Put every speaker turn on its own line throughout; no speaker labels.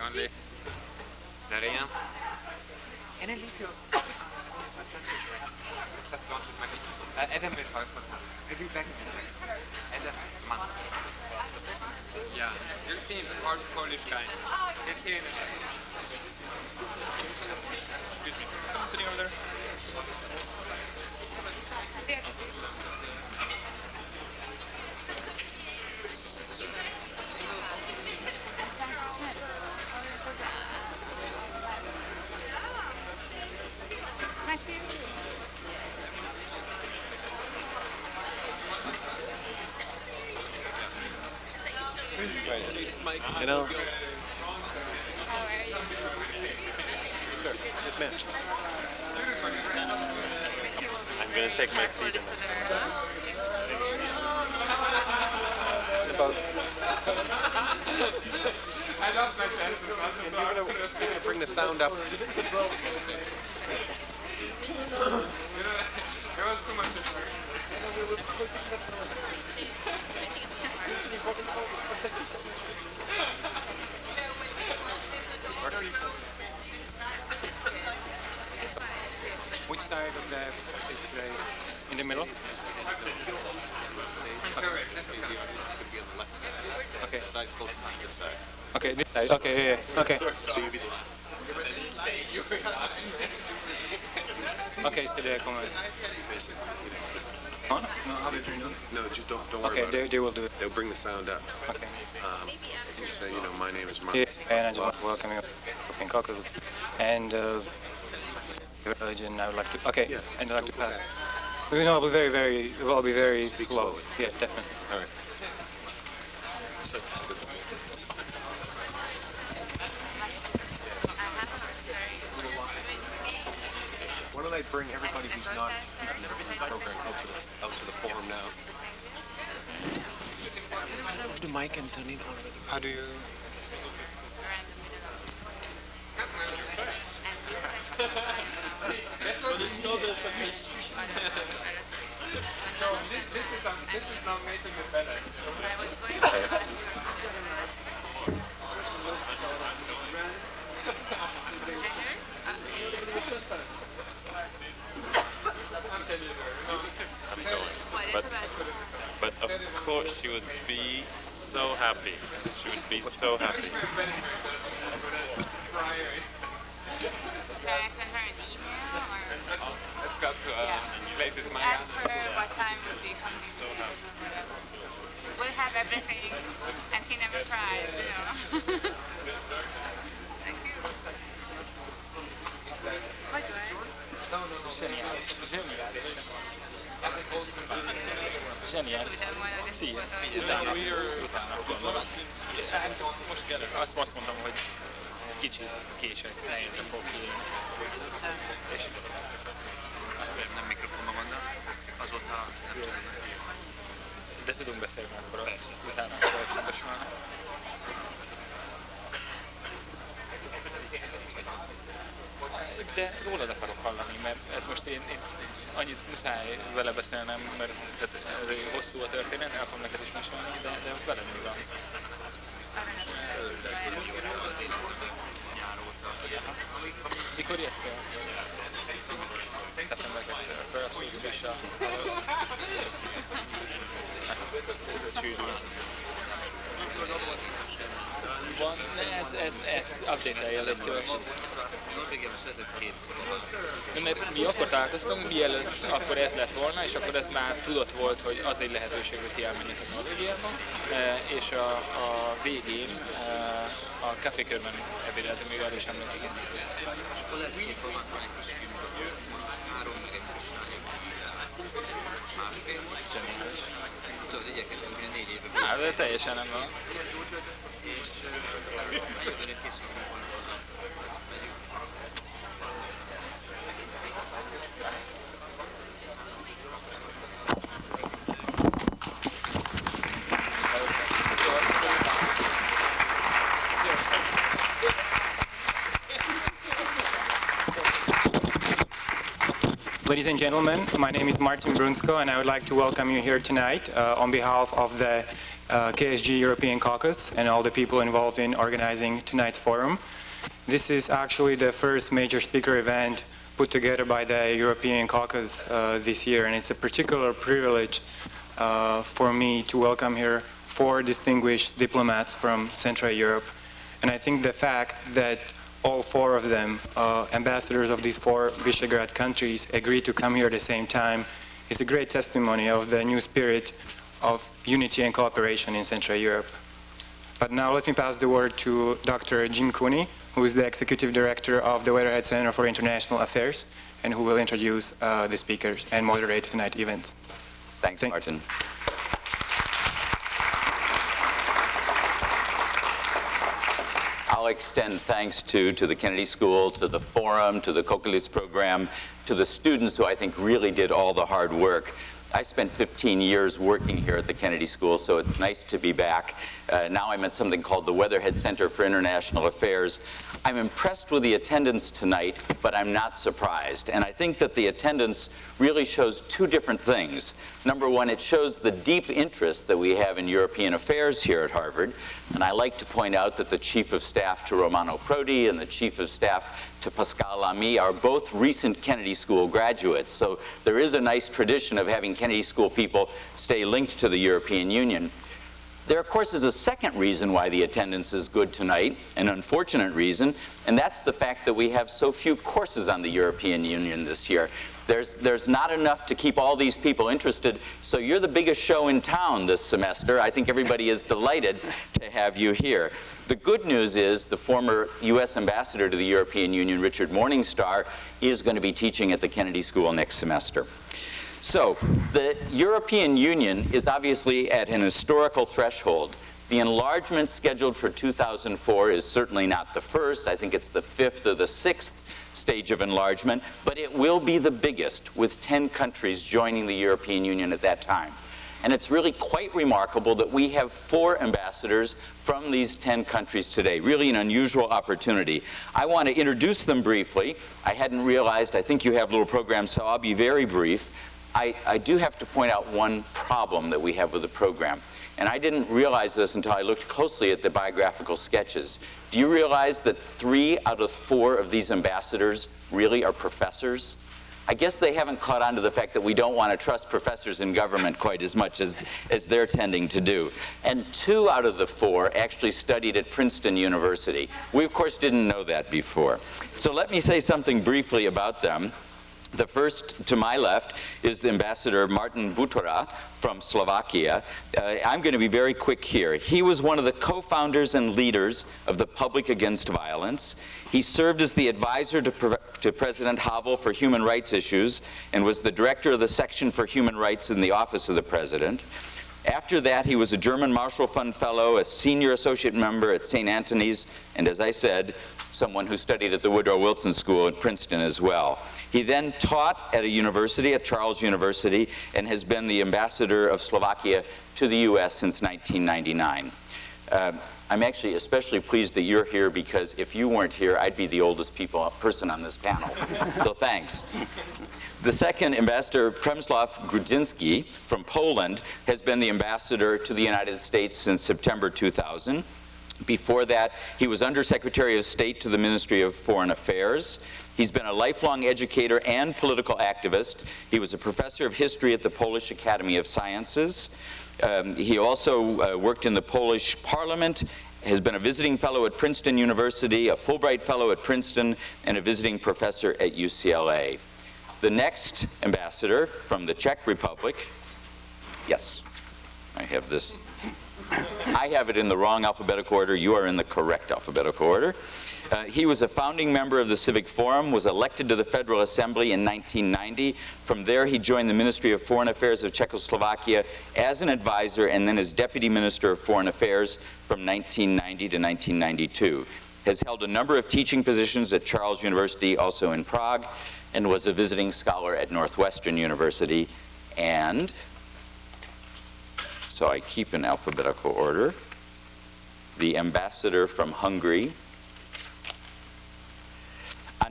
only. There I am. And then leave you. And then we'll talk for I'll be back in a month. Yeah, you'll see him, hard Polish guy. He's here in a second. Excuse me, someone sitting over there? Yeah.
You know. Sir, yes, ma'am. I'm going to take my seat. About.
I lost my chances.
You're going to bring the sound up.
There was too much. Which side of the is in the middle? Okay.
Side close behind this side.
Okay, this side. Okay, yeah. Okay.
So you be the last.
Okay, so they're coming. On? No, how do you do?
No, just don't worry about
it. They will do it.
They'll bring the sound up.
Okay.
Just say, my name is Mark.
Yeah, and I just want to welcome you in Caucasus. And religion, I would like to. Okay, yeah. And I'd like to pass. No, I'll be very
Speak
slow.
slowly.
Yeah, definitely.
All right. Why don't I bring everybody who's not in the program out to the forum now?
The mic and turn it on.
How do you? This is not making it better.
But of course she would be so happy. She would be so happy.
Should I send her an email? Or?
Let's go to places.
Just ask her what time would be convenient. We'll have everything, and he never cries, Thank you. What do I?
Zseniális. Szia. Utána. Most mondom, hogy kicsit később, lejjebb fog kijönni. És
nem mikrofonban vannak, azóta nem tudom.
De tudunk beszélni akkor utána, hogy fontos van. De rólad akarok hallani, mert ez most én annyit muszáj vele beszélnem, mert ez hosszú a történet, el fogom neked is mesélni, de veled mi van? Mikor jöttél? Szeptember 2. Akkor abszolút friss a sűrű. Van, ez update-elje, légy szíves. Mert mi akkor találkoztunk, mielőtt akkor ez lett volna, és akkor ez már tudott volt, hogy az egy lehetőség, hogy ti elmenjetek Norvégiába, és a végén a kafékörben ebédeltünk, még arra is emlékszem. Zseniális.
Tudod, igyekeztünk, hogy 4 évben.
Á, de teljesen nem van.
És jövőre kész fogunk volna.
Ladies and gentlemen, my name is Martin Brunsko, and I would like to welcome you here tonight on behalf of the
KSG European Caucus and all the people involved in organizing tonight's forum. This is actually the first major speaker event put together by the European Caucus this year, and it's a particular privilege for me to welcome here 4 distinguished diplomats from Central Europe. And I think the fact that all 4 of them, ambassadors of these 4 Visegrad countries, agreed to come here at the same time is a great testimony of the new spirit of unity and cooperation in Central Europe. But now let me pass the word to Dr. Jim Cooney, who is the Executive Director of the Weatherhead Center for International Affairs, and who will introduce the speakers and moderate tonight's events.
Thanks, Martin. I'll extend thanks to the Kennedy School, to the Forum, to the Kokelis program, to the students who I think really did all the hard work. I spent 15 years working here at the Kennedy School, so it's nice to be back. Now I'm at something called the Weatherhead Center for International Affairs. I'm impressed with the attendance tonight, but I'm not surprised. And I think that the attendance really shows 2 different things. Number one, it shows the deep interest that we have in European affairs here at Harvard. And I like to point out that the Chief of Staff to Romano Prodi and the Chief of Staff to Pascal Lamy are both recent Kennedy School graduates. So there is a nice tradition of having Kennedy School people stay linked to the European Union. There, of course, is a second reason why the attendance is good tonight, an unfortunate reason, and that's the fact that we have so few courses on the European Union this year. There's not enough to keep all these people interested, so you're the biggest show in town this semester. I think everybody is delighted to have you here. The good news is the former U.S. ambassador to the European Union, Richard Morningstar, is going to be teaching at the Kennedy School next semester. So, the European Union is obviously at an historical threshold. The enlargement scheduled for 2004 is certainly not the first. I think it's the 5th or the 6th stage of enlargement, but it will be the biggest, with 10 countries joining the European Union at that time. And it's really quite remarkable that we have 4 ambassadors from these 10 countries today. Really an unusual opportunity. I want to introduce them briefly. I hadn't realized, I think you have little programs, so I'll be very brief. I do have to point out one problem that we have with the program. And I didn't realize this until I looked closely at the biographical sketches. Do you realize that 3 out of 4 of these ambassadors really are professors? I guess they haven't caught on to the fact that we don't want to trust professors in government quite as much as they're tending to do. And 2 out of the 4 actually studied at Princeton University. We, of course, didn't know that before. So let me say something briefly about them. The first, to my left, is the Ambassador Martin Butera from Slovakia. I'm going to be very quick here. He was one of the co-founders and leaders of the Public Against Violence. He served as the advisor to President Havel for human rights issues and was the director of the section for human rights in the Office of the President. After that, he was a German Marshall Fund Fellow, a senior associate member at St. Anthony's, and as I said, someone who studied at the Woodrow Wilson School at Princeton as well. He then taught at a university, at Charles University, and has been the ambassador of Slovakia to the U.S. since 1999. I'm actually especially pleased that you're here because if you weren't here, I'd be the oldest person on this panel. So thanks. The second ambassador, Przemysław Grudzinski from Poland, has been the ambassador to the United States since September 2000. Before that, he was Undersecretary of State to the Ministry of Foreign Affairs. He's been a lifelong educator and political activist. He was a professor of history at the Polish Academy of Sciences. He also worked in the Polish Parliament, has been a visiting fellow at Princeton University, a Fulbright fellow at Princeton, and a visiting professor at UCLA. The next ambassador from the Czech Republic, yes, I have this. I have it in the wrong alphabetical order. You are in the correct alphabetical order. He was a founding member of the Civic Forum, was elected to the Federal Assembly in 1990. From there, he joined the Ministry of Foreign Affairs of Czechoslovakia as an advisor and then as Deputy Minister of Foreign Affairs from 1990 to 1992. Has held a number of teaching positions at Charles University, also in Prague, and was a visiting scholar at Northwestern University. And so I keep in alphabetical order. The ambassador from Hungary,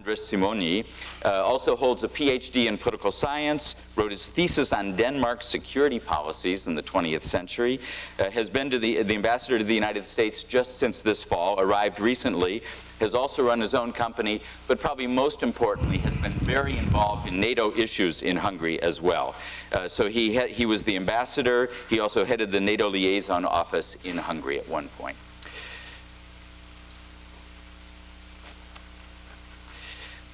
Andres Simoni, also holds a PhD in political science, wrote his thesis on Denmark's security policies in the 20th century, has been to the ambassador to the United States just since this fall, arrived recently, has also run his own company, but probably most importantly has been very involved in NATO issues in Hungary as well. So he was the ambassador. He also headed the NATO liaison office in Hungary at one point.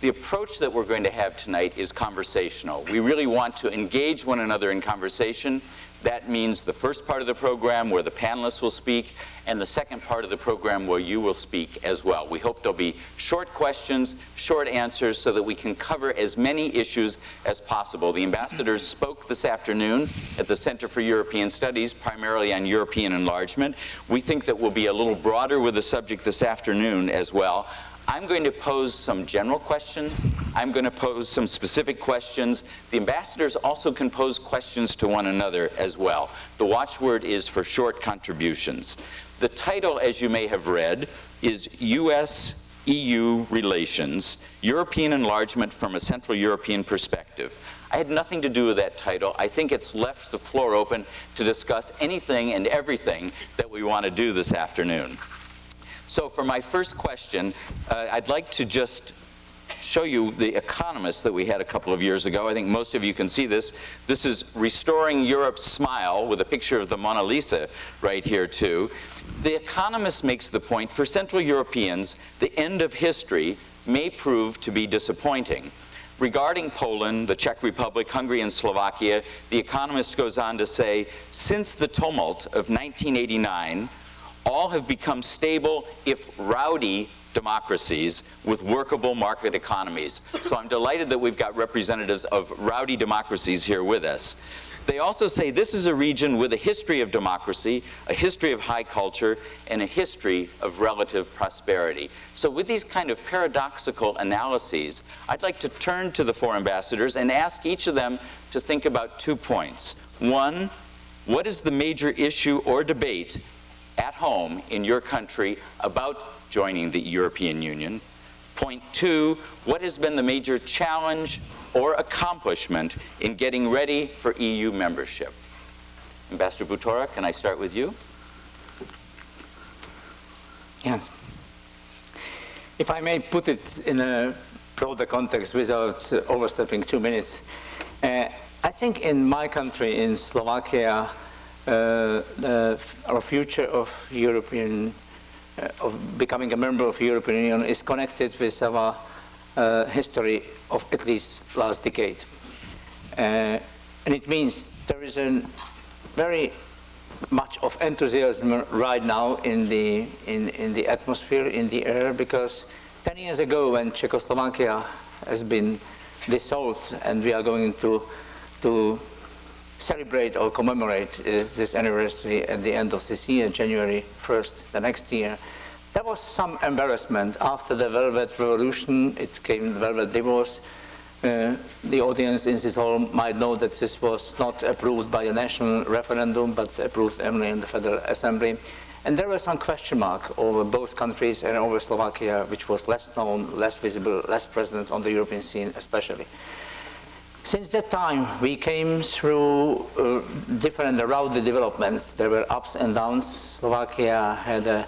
The approach that we're going to have tonight is conversational. We really want to engage one another in conversation. That means the first part of the program where the panelists will speak, and the second part of the program where you will speak as well. We hope there'll be short questions, short answers, so that we can cover as many issues as possible. The ambassadors spoke this afternoon at the Center for European Studies, primarily on European enlargement. We think that we'll be a little broader with the subject this afternoon as well. I'm going to pose some general questions. I'm going to pose some specific questions. The ambassadors also can pose questions to one another as well. The watchword is for short contributions. The title, as you may have read, is U.S.-EU Relations, European Enlargement from a Central European Perspective. I had nothing to do with that title. I think it's left the floor open to discuss anything and everything that we want to do this afternoon. So for my first question, I'd like to just show you The Economist that we had a couple of years ago. I think most of you can see this. This is Restoring Europe's Smile, with a picture of the Mona Lisa right here too. The Economist makes the point, for Central Europeans, the end of history may prove to be disappointing. Regarding Poland, the Czech Republic, Hungary, and Slovakia, The Economist goes on to say, since the tumult of 1989, all have become stable, if rowdy, democracies with workable market economies. So I'm delighted that we've got representatives of rowdy democracies here with us. They also say this is a region with a history of democracy, a history of high culture, and a history of relative prosperity. So with these kind of paradoxical analyses, I'd like to turn to the four ambassadors and ask each of them to think about 2 points. One, what is the major issue or debate at home in your country about joining the European Union? Point 2, what has been the major challenge or accomplishment in getting ready for EU membership? Ambassador Butera, can I start with you?
Yes. If I may put it in a broader context without overstepping 2 minutes, I think in my country, in Slovakia, our future of of becoming a member of the European Union is connected with our history of at least last decade. And it means there is a very much of enthusiasm right now in the atmosphere, in the air, because 10 years ago when Czechoslovakia has been dissolved and we are going to celebrate or commemorate this anniversary at the end of this year, January 1st, the next year. There was some embarrassment after the Velvet Revolution. It came the Velvet Divorce. The audience in this hall might know that this was not approved by a national referendum, but approved only in the Federal Assembly. And there was some question mark over both countries and over Slovakia, which was less known, less visible, less present on the European scene especially. Since that time, we came through different rowdy developments. There were ups and downs. Slovakia had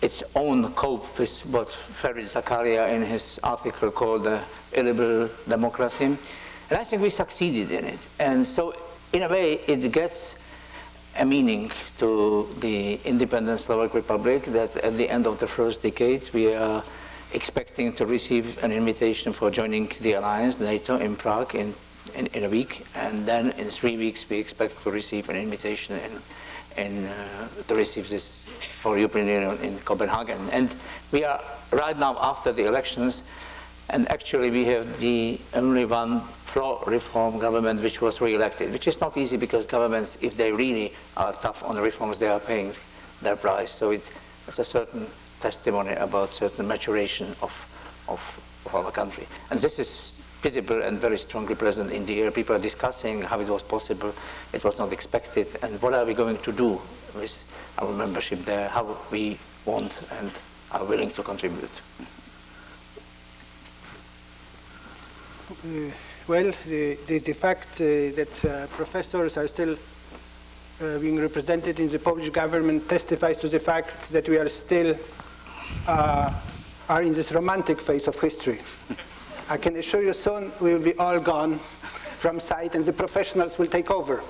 its own cope with what Ferit Zakaria in his article called illiberal democracy. And I think we succeeded in it. And so, in a way, it gets a meaning to the independent Slovak Republic that at the end of the first decade, we are expecting to receive an invitation for joining the alliance, NATO, in Prague in a week, and then in 3 weeks we expect to receive an invitation to receive this for European Union in Copenhagen. And we are right now after the elections, and actually we have the only one pro-reform government which was re-elected, which is not easy because governments, if they really are tough on the reforms, they are paying their price. So it's a certain testimony about certain maturation of our country. And this is visible and very strongly present in the air. People are discussing how it was possible, it was not expected, and what are we going to do with our membership there, how we want and are willing to contribute.
Well, the fact that professors are still being represented in the Polish government testifies to the fact that we are still are in this romantic phase of history. I can assure you soon we will be all gone from sight and the professionals will take over.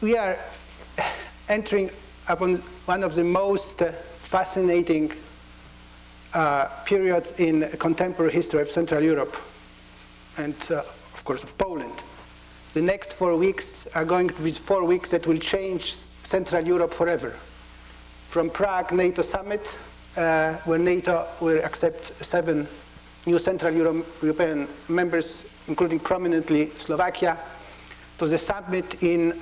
We are entering upon one of the most fascinating periods in contemporary history of Central Europe and, of course, of Poland. The next 4 weeks are going to be 4 weeks that will change Central Europe forever. From Prague NATO summit, where NATO will accept 7 new Central European members, including prominently Slovakia, to the summit in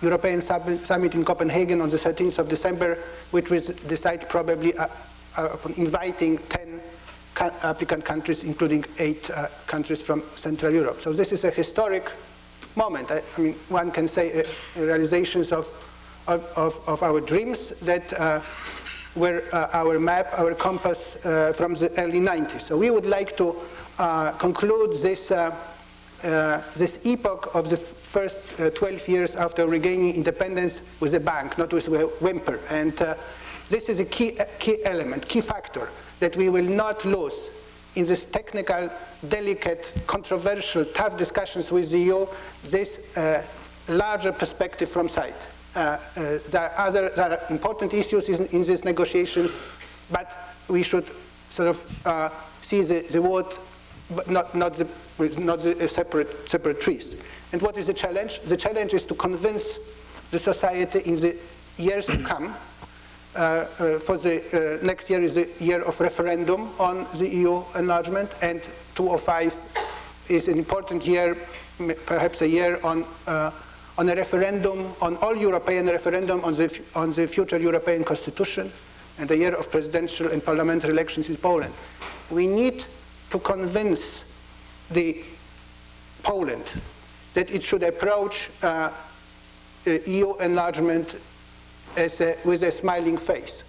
European summit in Copenhagen on the 13th of December, which will decide probably upon inviting 10 applicant countries, including 8 countries from Central Europe. So this is a historic moment. I mean, one can say realizations of our dreams that were our map, our compass from the early 90s. So we would like to conclude this this epoch of the first 12 years after regaining independence with a bang, not with a whimper. And this is a key element, key factor that we will not lose in this technical, delicate, controversial, tough discussions with the EU, this larger perspective from side. There are important issues in these negotiations, but we should sort of see the wood, but not the separate trees. And what is the challenge? The challenge is to convince the society in the years to come. For the next year is the year of referendum on the EU enlargement, and 2005 is an important year, perhaps a year on a referendum, on all European referendum on the future European Constitution, and a year of presidential and parliamentary elections in Poland. We need to convince Poland that it should approach EU enlargement with a smiling face.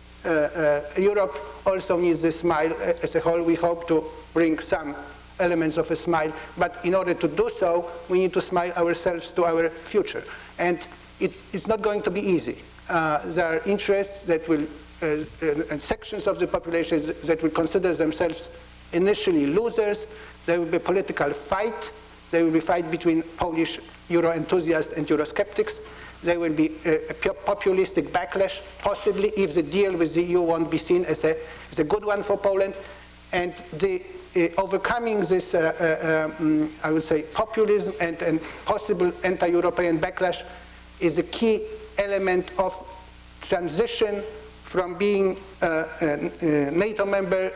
Europe also needs a smile as a whole. We hope to bring some elements of a smile, but in order to do so, we need to smile ourselves to our future. And it's not going to be easy. There are interests that will, and sections of the population that will consider themselves initially losers. There will be a political fight. There will be a fight between Polish Euro enthusiasts and Eurosceptics. There will be a populistic backlash, possibly, if the deal with the EU won't be seen as a good one for Poland. And overcoming this, I would say, populism and possible anti-European backlash is a key element of transition from being a NATO member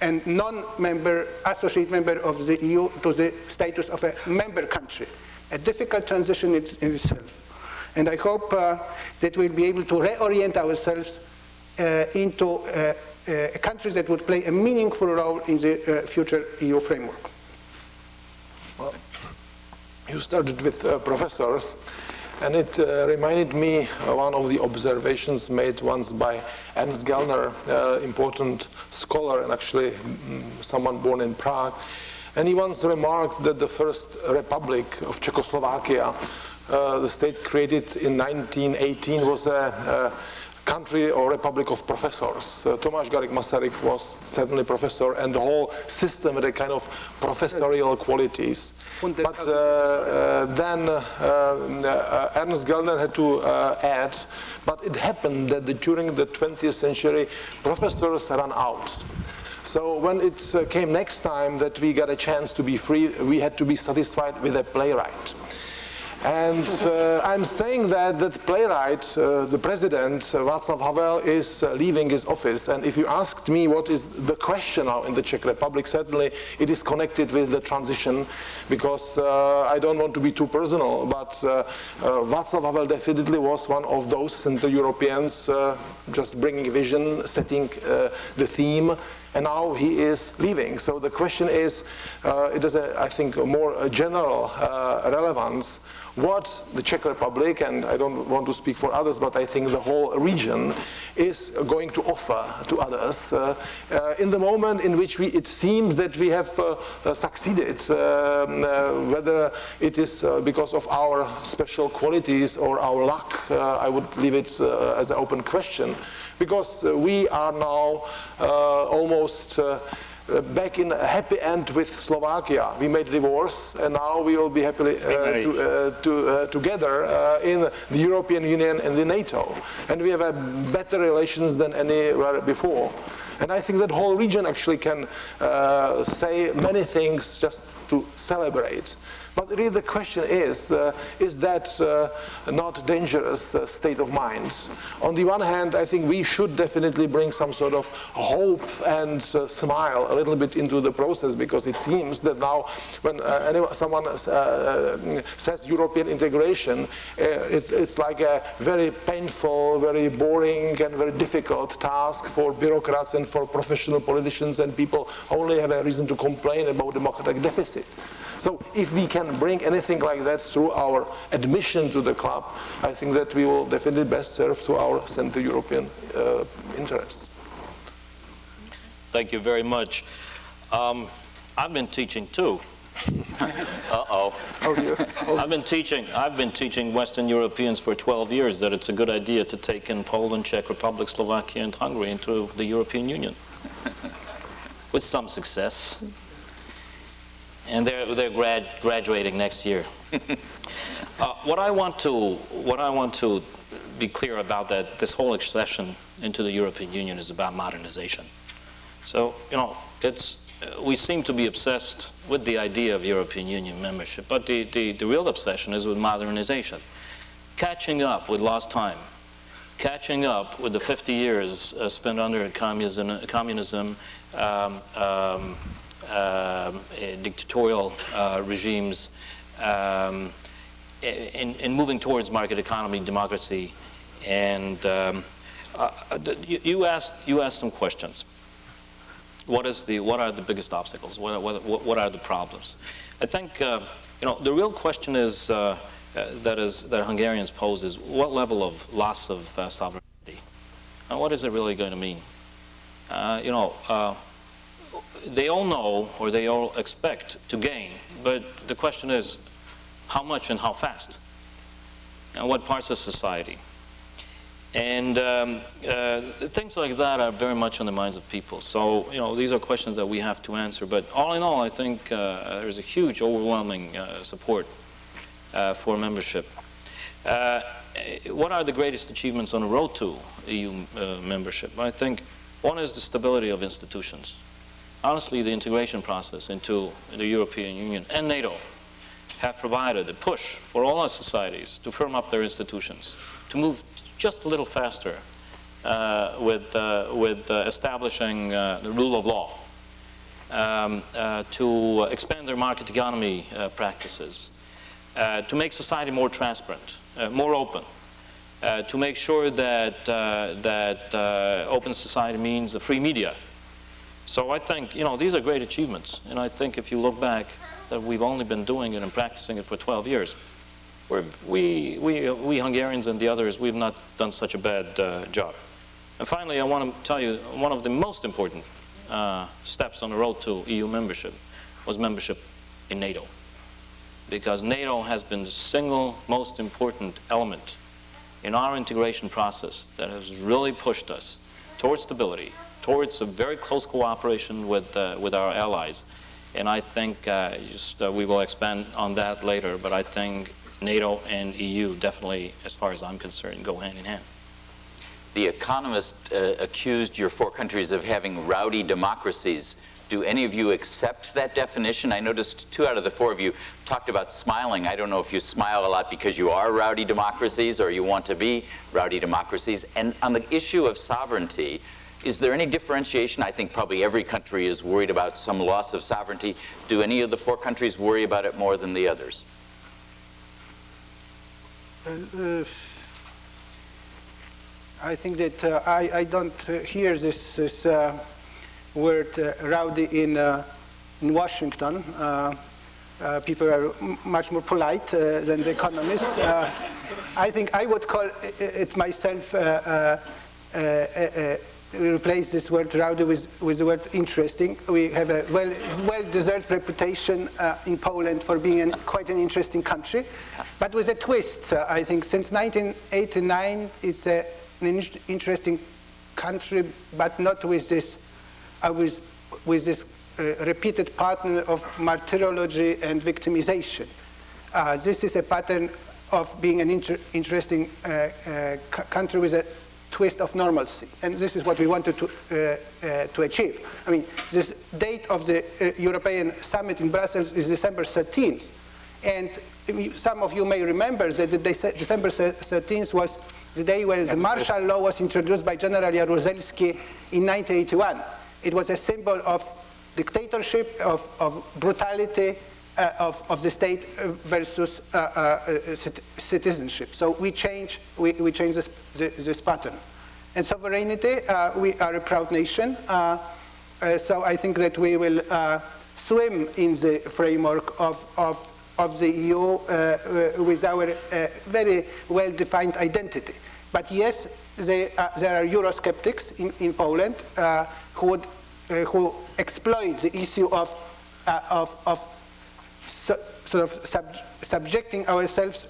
and non-member, associate member of the EU to the status of a member country. A difficult transition in itself. And I hope that we'll be able to reorient ourselves into countries that would play a meaningful role in the future EU framework.
Well, you started with professors, and it reminded me of one of the observations made once by Ernst Gellner, important scholar and actually someone born in Prague. And he once remarked that the first republic of Czechoslovakia, the state created in 1918, was a country or republic of professors. Tomáš Garrigue Masaryk was certainly professor, and the whole system had a kind of professorial qualities. But then Ernst Gellner had to add, but it happened that during the 20th century, professors ran out. So when it came next time that we got a chance to be free, we had to be satisfied with a playwright. And I'm saying that playwright, the president, Václav Havel, is leaving his office. And if you asked me what is the question now in the Czech Republic, certainly it is connected with the transition, because I don't want to be too personal, but Václav Havel definitely was one of those Central Europeans just bringing vision, setting the theme, and now he is leaving. So the question is, it is, I think, a more general relevance. What the Czech Republic, and I don't want to speak for others, but I think the whole region is going to offer to others in the moment in which it seems that we have succeeded, whether it is because of our special qualities or our luck, I would leave it as an open question, because we are now almost back in a happy end with Slovakia. We made divorce, and now we will be happily together in the European Union and the Nato. And we have better relations than anywhere before. And I think that whole region actually can say many things just to celebrate. But really the question is that not dangerous state of mind? On the one hand, I think we should definitely bring some sort of hope and smile a little bit into the process, because it seems that now when someone says European integration, it's like a very painful, very boring and very difficult task for bureaucrats and for professional politicians, and people only have a reason to complain about democratic deficit. So if we can bring anything like that through our admission to the club, I think that we will definitely best serve to our Central European interests.
Thank you very much. I've been teaching too.
Uh-oh.
I've been teaching Western Europeans for 12 years that it's a good idea to take in Poland, Czech Republic, Slovakia, and Hungary into the European Union. With some success. And they're graduating next year. What I want to be clear about that this whole accession into the European Union is about modernization. So we seem to be obsessed with the idea of European Union membership, but the real obsession is with modernization, catching up with lost time, catching up with the 50 years spent under communism. Dictatorial regimes, in moving towards market economy, democracy, and you asked some questions. What are the biggest obstacles? What are the problems? I think the real question is that Hungarians pose is what level of loss of sovereignty, and what is it really going to mean? They all know, or they all expect to gain, but the question is how much and how fast, and what parts of society. And things like that are very much on the minds of people. So, these are questions that we have to answer. But all in all, I think there's a huge, overwhelming support for membership. What are the greatest achievements on the road to EU membership? I think one is the stability of institutions. Honestly, the integration process into the European Union and NATO have provided a push for all our societies to firm up their institutions, to move just a little faster with establishing the rule of law, to expand their market economy practices, to make society more transparent, more open, to make sure that open society means a free media. So I think, these are great achievements, and I think if you look back, that we've only been doing it and practicing it for 12 years. We Hungarians and the others, we've not done such a bad job. And finally, I want to tell you, one of the most important steps on the road to EU membership was membership in NATO. Because NATO has been the single most important element in our integration process that has really pushed us towards stability, towards a very close cooperation with our allies. And I think we will expand on that later, but I think NATO and EU definitely, as far as I'm concerned, go hand in hand.
The Economist accused your four countries of having rowdy democracies. Do any of you accept that definition? I noticed 2 out of the 4 of you talked about smiling. I don't know if you smile a lot because you are rowdy democracies or you want to be rowdy democracies. And on the issue of sovereignty, is there any differentiation? I think probably every country is worried about some loss of sovereignty. Do any of the 4 countries worry about it more than the others?
I think that I don't hear this word rowdy in Washington. People are much more polite than the economists. I think I would call it myself, replace this word rowdy with the word interesting. We have a well-deserved reputation in Poland for being quite an interesting country, but with a twist. I think since 1989, it's an interesting country, but not with this, repeated pattern of martyrology and victimization. This is a pattern of being an interesting country with a twist of normalcy, and this is what we wanted to achieve. I mean, this date of the European Summit in Brussels is December 13th, and some of you may remember that December 13th was the day when the martial law was introduced by General Jaruzelski in 1981. It was a symbol of dictatorship, of brutality, of the state versus citizenship. So we change this pattern. And sovereignty, we are a proud nation. So I think that we will swim in the framework of the EU with our very well-defined identity. But yes, there are Eurosceptics in Poland who exploit the issue of subjecting ourselves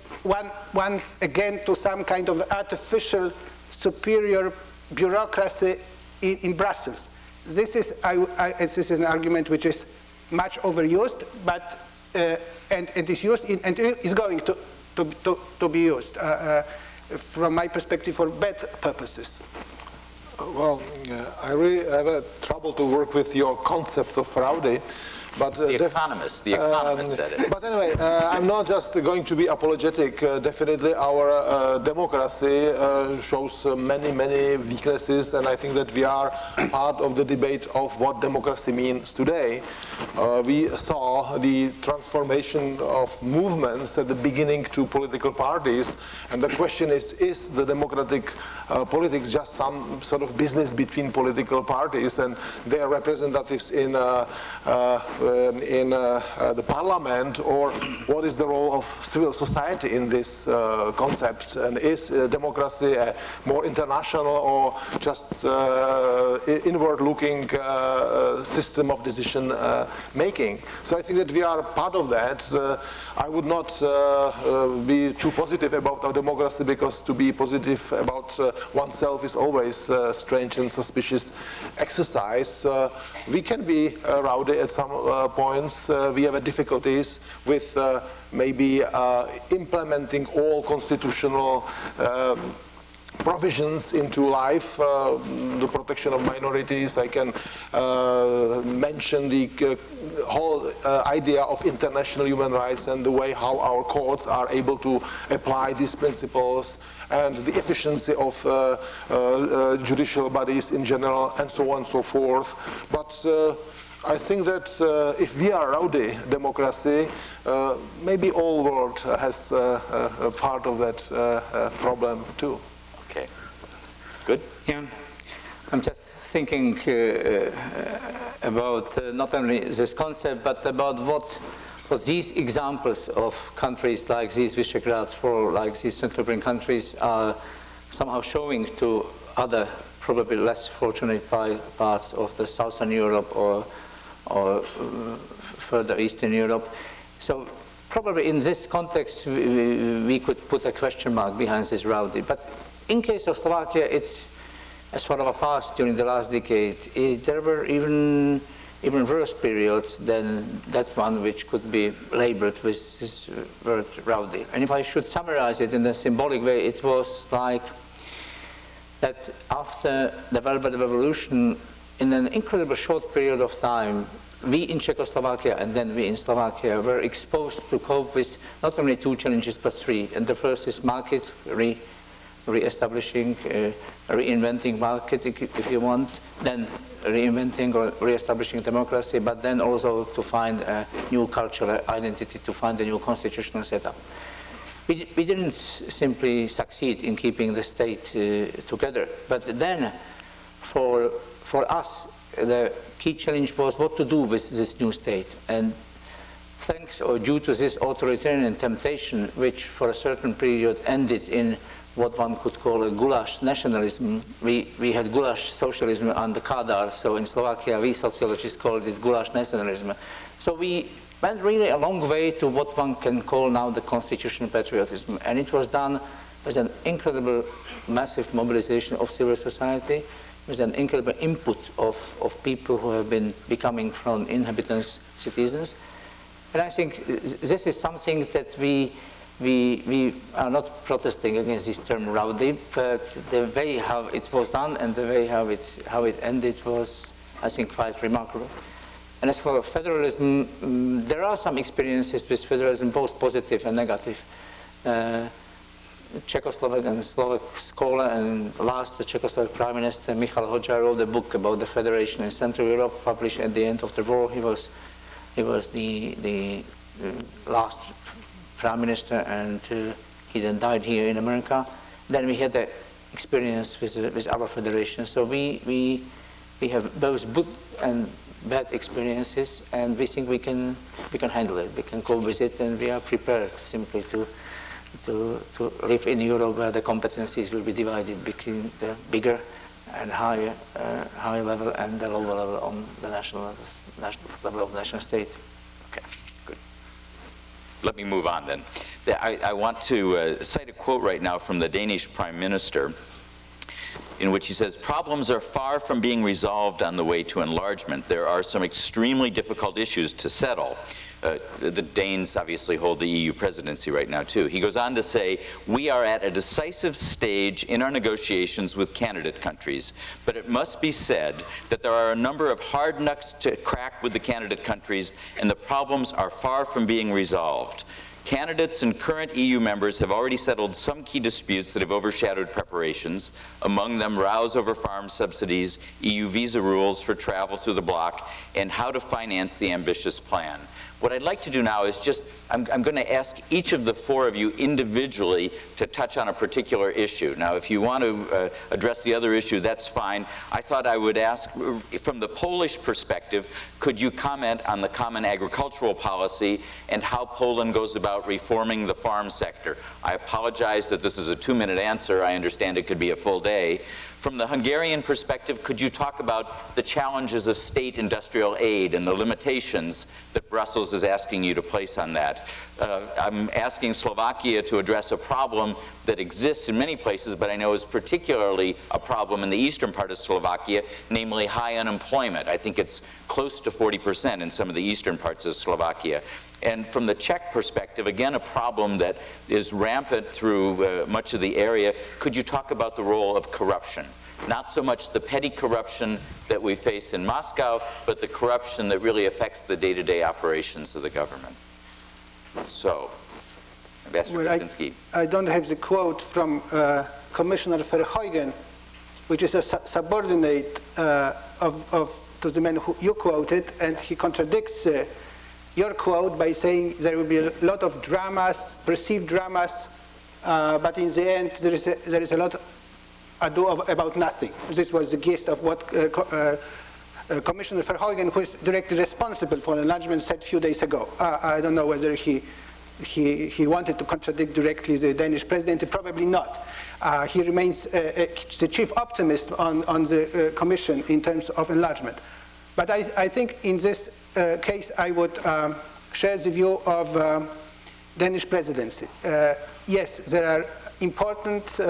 once again to some kind of artificial superior bureaucracy in Brussels. This is an argument which is much overused, but and is used and is going to be used from my perspective for bad purposes.
Well, I really have a trouble to work with your concept of rowdy. But,
the economist said it.
But anyway, I'm not just going to be apologetic. Definitely our democracy shows many, many weaknesses, and I think that we are part of the debate of what democracy means today. We saw the transformation of movements at the beginning to political parties, and the question is the democratic politics just some sort of business between political parties and their representatives in the parliament, or what is the role of civil society in this concept? And is democracy a more international or just inward-looking system of decision making? So I think that we are part of that. I would not be too positive about our democracy, because to be positive about oneself is always a strange and suspicious exercise. We can be rowdy at some points. We have difficulties with maybe implementing all constitutional provisions into life, the protection of minorities. I can mention the whole idea of international human rights and the way how our courts are able to apply these principles, and the efficiency of judicial bodies in general, and so on and so forth. But I think that if we are rowdy democracy, maybe all world has a part of that problem too.
Okay, good.
Yeah, I'm just thinking about not only this concept, but about what these examples of countries like these Visegrad 4, like these Central European countries, are somehow showing to other, probably less fortunate parts of the Southern Europe or further Eastern Europe. So probably in this context, we could put a question mark behind this rowdy. But in case of Slovakia, it's, as far as our past during the last decade, there were even worse periods than that one which could be labeled with this word rowdy. And if I should summarize it in a symbolic way, it was like that after the Velvet Revolution, in an incredibly short period of time, we in Czechoslovakia and then we in Slovakia were exposed to cope with not only two challenges but three. And the first is market re-establishing, reinventing market if you want, then reinventing or re-establishing democracy, but then also to find a new cultural identity, to find a new constitutional setup. We didn't simply succeed in keeping the state together, but then for us the key challenge was what to do with this new state. And thanks or due to this authoritarian temptation, which for a certain period ended in what one could call a goulash nationalism, we had goulash socialism under Kadar, so in Slovakia we sociologists called it goulash nationalism. So we went really a long way to what one can call now the constitutional patriotism, and it was done with an incredible massive mobilization of civil society, with an incredible input of people who have been becoming from inhabitants, citizens. And I think this is something that we are not protesting against this term rowdy, but the way how it was done and the way how it ended was, I think, quite remarkable. And as for federalism, there are some experiences with federalism, both positive and negative. Czechoslovak and Slovak scholar and last the Czechoslovak Prime Minister Michal Hoxha wrote a book about the federation in Central Europe, published at the end of the war. He was the last Prime Minister, and he then died here in America. Then we had the experience with other federations. So we have both good and bad experiences, and we think we can handle it. We can cope with it, and we are prepared simply to live in Europe where the competencies will be divided between the bigger and higher level and the lower level on the national level of national state.
Okay, good. Let me move on then. I want to cite a quote right now from the Danish Prime Minister, in which he says, "Problems are far from being resolved on the way to enlargement. There are some extremely difficult issues to settle." The Danes obviously hold the EU presidency right now too. He goes on to say, "We are at a decisive stage in our negotiations with candidate countries, but it must be said that there are a number of hard nuts to crack with the candidate countries, and the problems are far from being resolved. Candidates and current EU members have already settled some key disputes that have overshadowed preparations, among them rows over farm subsidies, EU visa rules for travel through the bloc, and how to finance the ambitious plan." What I'd like to do now is just, I'm going to ask each of the four of you individually to touch on a particular issue. Now, if you want to address the other issue, that's fine. I thought I would ask, from the Polish perspective, could you comment on the common agricultural policy and how Poland goes about reforming the farm sector? I apologize that this is a 2-minute answer. I understand it could be a full day. From the Hungarian perspective, could you talk about the challenges of state industrial aid and the limitations that Brussels is asking you to place on that? I'm asking Slovakia to address a problem that exists in many places, but I know is particularly a problem in the eastern part of Slovakia, namely high unemployment. I think it's close to 40% in some of the eastern parts of Slovakia. And from the Czech perspective, again, a problem that is rampant through much of the area. Could you talk about the role of corruption? Not so much the petty corruption that we face in Moscow, but the corruption that really affects the day-to-day operations of the government. So, Ambassador Brzezinski.
I don't have the quote from Commissioner Verheugen, which is a subordinate to the man who you quoted, and he contradicts your quote by saying there will be a lot of dramas, perceived dramas, but in the end there is a lot ado about nothing. This was the gist of what Commissioner Verheugen, who is directly responsible for enlargement, said a few days ago. I don't know whether he wanted to contradict directly the Danish president. Probably not. He remains the chief optimist on the Commission in terms of enlargement. But I think in this case, I would share the view of Danish presidency. Yes, there are important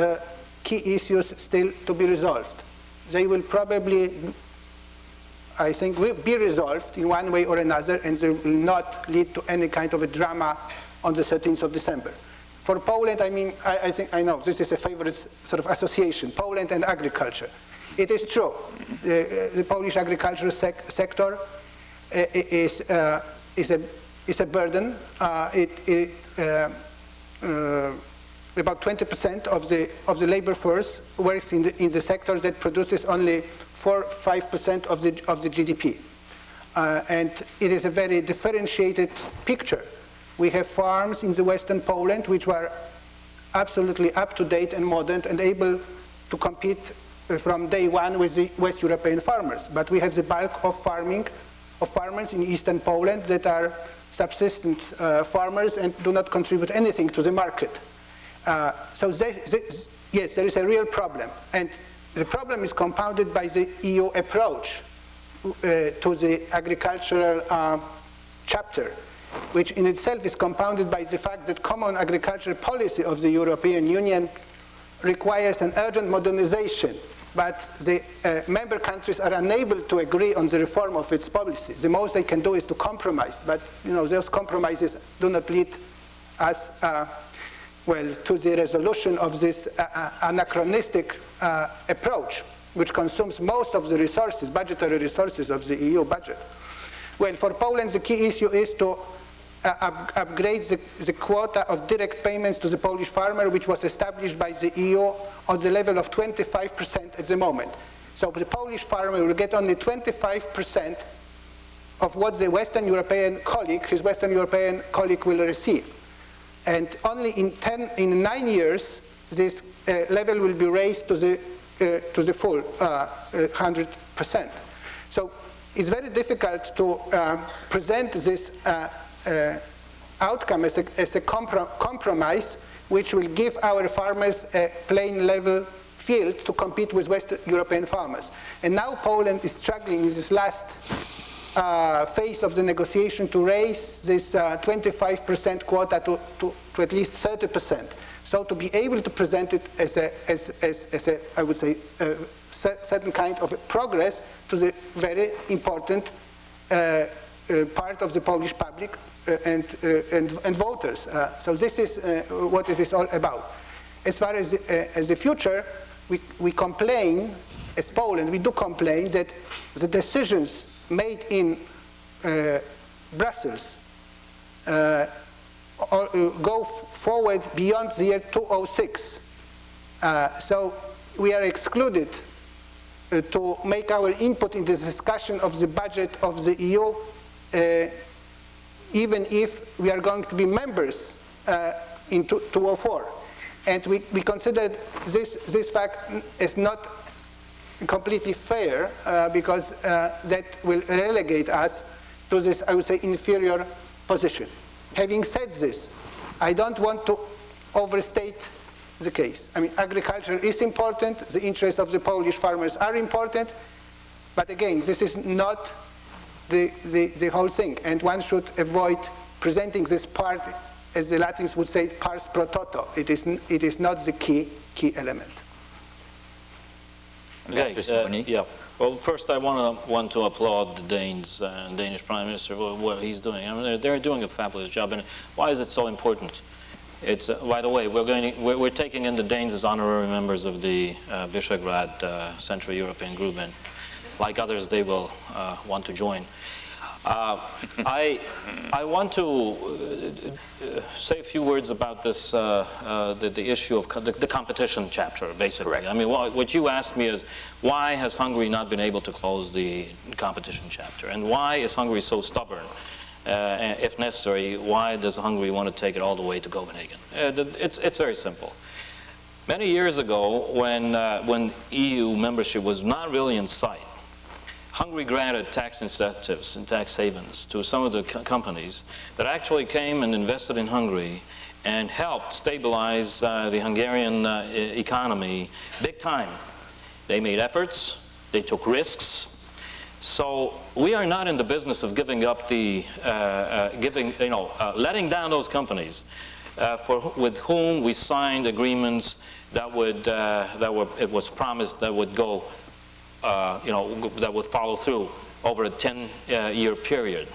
key issues still to be resolved. They will probably, I think, will be resolved in one way or another, and they will not lead to any kind of a drama on the 13th of December. For Poland, I mean, I know this is a favorite sort of association, Poland and agriculture. It is true. The Polish agricultural sector is a burden. About 20% of the labor force works in the sector that produces only 4–5% of the GDP, and it is a very differentiated picture. We have farms in the western Poland which were absolutely up to date and modern and able to compete from day one with the West European farmers. But we have the bulk of farmers in eastern Poland that are subsistence farmers and do not contribute anything to the market. So yes, there is a real problem. And the problem is compounded by the EU approach to the agricultural chapter, which in itself is compounded by the fact that common agricultural policy of the European Union requires an urgent modernization, but the member countries are unable to agree on the reform of its policy. The most they can do is to compromise, but those compromises do not lead us to the resolution of this anachronistic approach, which consumes most of the resources, budgetary resources of the EU budget. Well, for Poland, the key issue is to upgrade the quota of direct payments to the Polish farmer, which was established by the EU on the level of 25% at the moment. So the Polish farmer will get only 25% of what the Western European colleague, his Western European colleague, will receive. And only in 9 years, this level will be raised to the full 100%. So it's very difficult to present this outcome as a compromise which will give our farmers a plain level field to compete with Western European farmers. And now Poland is struggling in this last phase of the negotiation to raise this 25% quota to at least 30%. So to be able to present it as a I would say, certain kind of progress to the very important part of the Polish public and voters. So this is what it is all about. As far as the future, we complain, as Poland, we do complain that the decisions made in Brussels go forward beyond the year 2006. So we are excluded to make our input in the discussion of the budget of the EU, even if we are going to be members in 2004. And we consider this fact as not completely fair because that will relegate us to this, I would say, inferior position. Having said this, I don't want to overstate the case. I mean, agriculture is important, the interests of the Polish farmers are important, but again, this is not the whole thing, and one should avoid presenting this part, as the Latins would say, pars pro toto. It is not the key element.
Okay, yeah. Well, first I want to applaud the Danes and Danish Prime Minister for what he's doing. I mean, they're doing a fabulous job. And why is it so important? It's by the way, we're taking in the Danes as honorary members of the Visegrad Central European Group, and like others, they will want to join. I want to say a few words about this, the issue of the competition chapter, basically. Correct. I mean, what you asked me is, why has Hungary not been able to close the competition chapter? And why is Hungary so stubborn? If necessary, why does Hungary want to take it all the way to Copenhagen? It's very simple. Many years ago, when EU membership was not really in sight, Hungary granted tax incentives and tax havens to some of the companies that actually came and invested in Hungary and helped stabilize the Hungarian economy big time. They made efforts, they took risks. So we are not in the business of giving up the, letting down those companies with whom we signed agreements that would, it was promised that would go, that would follow through over a 10-year period.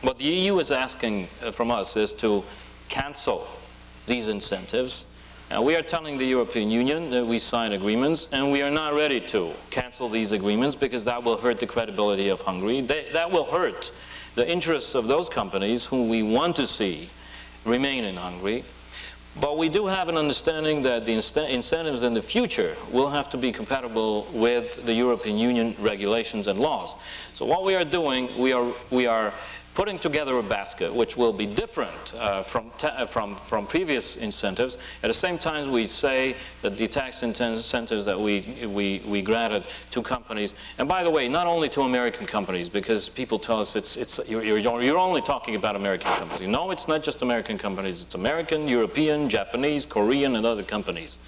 What the EU is asking from us is to cancel these incentives. And we are telling the European Union that we sign agreements, and we are not ready to cancel these agreements because that will hurt the credibility of Hungary. That will hurt the interests of those companies whom we want to see remain in Hungary. But we do have an understanding that the incentives in the future will have to be compatible with the European Union regulations and laws. So what we are doing, we are putting together a basket which will be different from previous incentives. At the same time, we say that the tax incentives that we granted to companies, and by the way, not only to American companies, because people tell us you're only talking about American companies. No, it's not just American companies. It's American, European, Japanese, Korean, and other companies.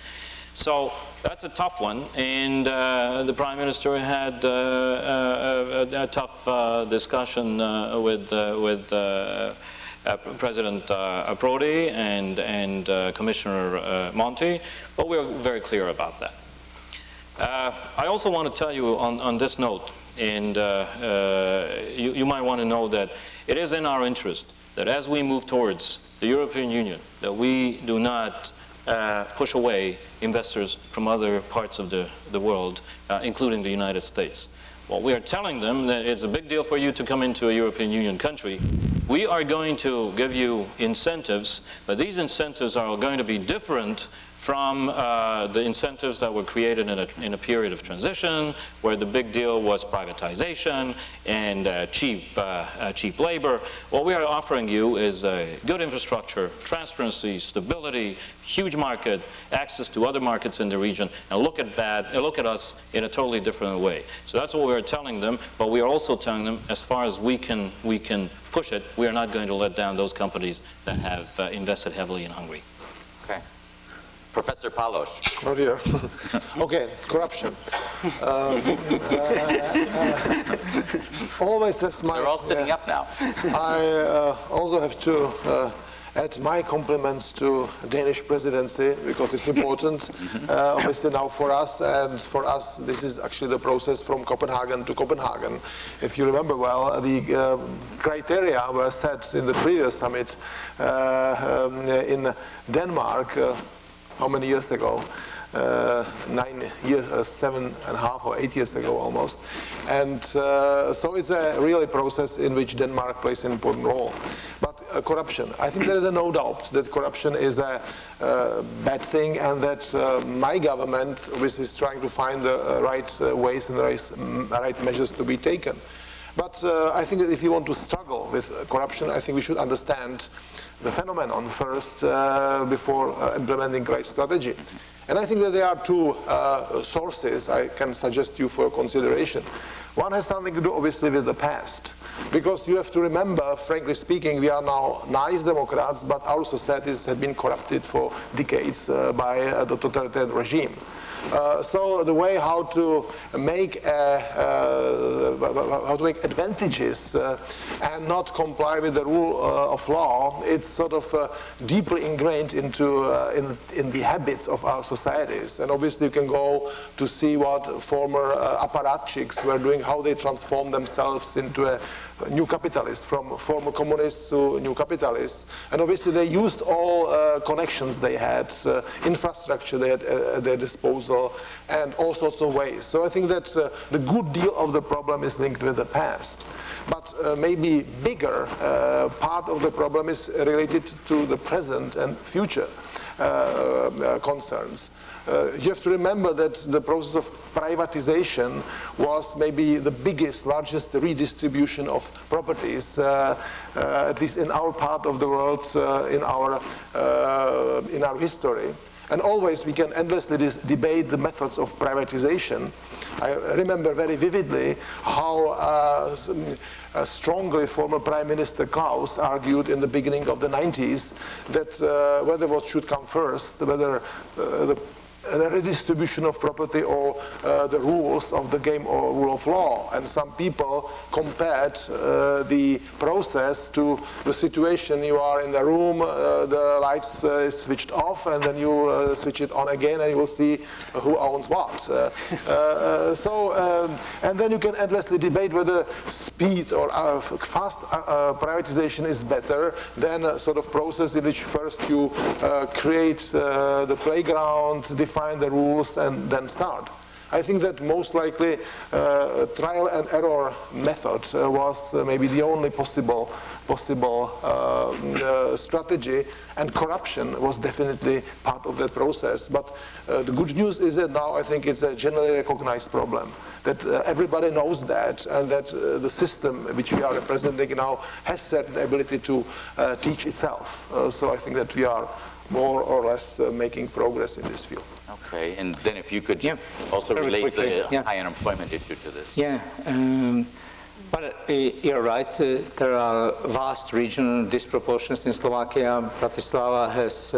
So that's a tough one, and the Prime Minister had a tough discussion with President Prodi and Commissioner Monti, but we're very clear about that. I also want to tell you on this note, and you might want to know that it is in our interest that as we move towards the European Union, that we do not push away investors from other parts of the world, including the United States. Well, we are telling them that it's a big deal for you to come into a European Union country. We are going to give you incentives, but these incentives are going to be different from the incentives that were created in a period of transition, where the big deal was privatization and cheap labor. What we are offering you is a good infrastructure, transparency, stability, huge market, access to other markets in the region, and look at that, and look at us in a totally different way. So that's what we're telling them, but we are also telling them, as far as we can push it, we are not going to let down those companies that have invested heavily in Hungary.
Okay. Professor Palos.
Oh dear. Okay, corruption. Always that's my...
They're all sitting up now.
I also have to add my compliments to Danish presidency, because it's important, obviously now for us, and for us this is actually the process from Copenhagen to Copenhagen. If you remember well, the criteria were set in the previous summit in Denmark, how many years ago? 9 years, 7.5 or 8 years ago almost. And so it's a really process in which Denmark plays an important role. But corruption, I think there is no doubt that corruption is a bad thing, and that my government, which is trying to find the right ways and the right measures to be taken. But I think that if you want to struggle with corruption, I think we should understand the phenomenon first before implementing right strategy. And I think that there are two sources I can suggest you for consideration. One has something to do, obviously, with the past. Because you have to remember, frankly speaking, we are now nice democrats, but our societies have been corrupted for decades by the totalitarian regime. So the way how to make advantages and not comply with the rule of law, it's sort of deeply ingrained into in the habits of our societies. And obviously you can go to see what former apparatchiks were doing, how they transformed themselves into a new capitalists, from former communists to new capitalists. And obviously they used all connections they had, infrastructure they had at their disposal, and all sorts of ways. So I think that the good deal of the problem is linked with the past. But maybe bigger part of the problem is related to the present and future concerns. You have to remember that the process of privatization was maybe the biggest, largest redistribution of properties, at least in our part of the world, in our history. And always we can endlessly debate the methods of privatization. I remember very vividly how strongly former Prime Minister Klaus argued in the beginning of the 90s that whether what should come first, whether the redistribution of property or the rules of the game or rule of law. And some people compared the process to the situation. You are in the room, the lights is switched off, and then you switch it on again, and you will see who owns what. And then you can endlessly debate whether speed or fast privatization is better than a sort of process in which first you create the playground, define the rules, and then start. I think that most likely trial and error method was maybe the only possible strategy, and corruption was definitely part of that process. But the good news is that now I think it's a generally recognized problem, that everybody knows that, and that the system which we are representing now has certain ability to teach itself. So I think that we are more or less making progress in this field.
Okay, and then if you could also relate the high unemployment issue to this.
Yeah, but you're right, there are vast regional disproportions in Slovakia. Bratislava has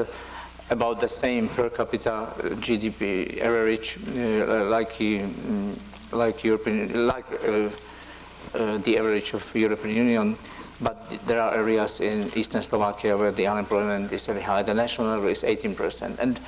about the same per capita GDP average the average of European Union. But there are areas in eastern Slovakia where the unemployment is very high. The national level is 18%. And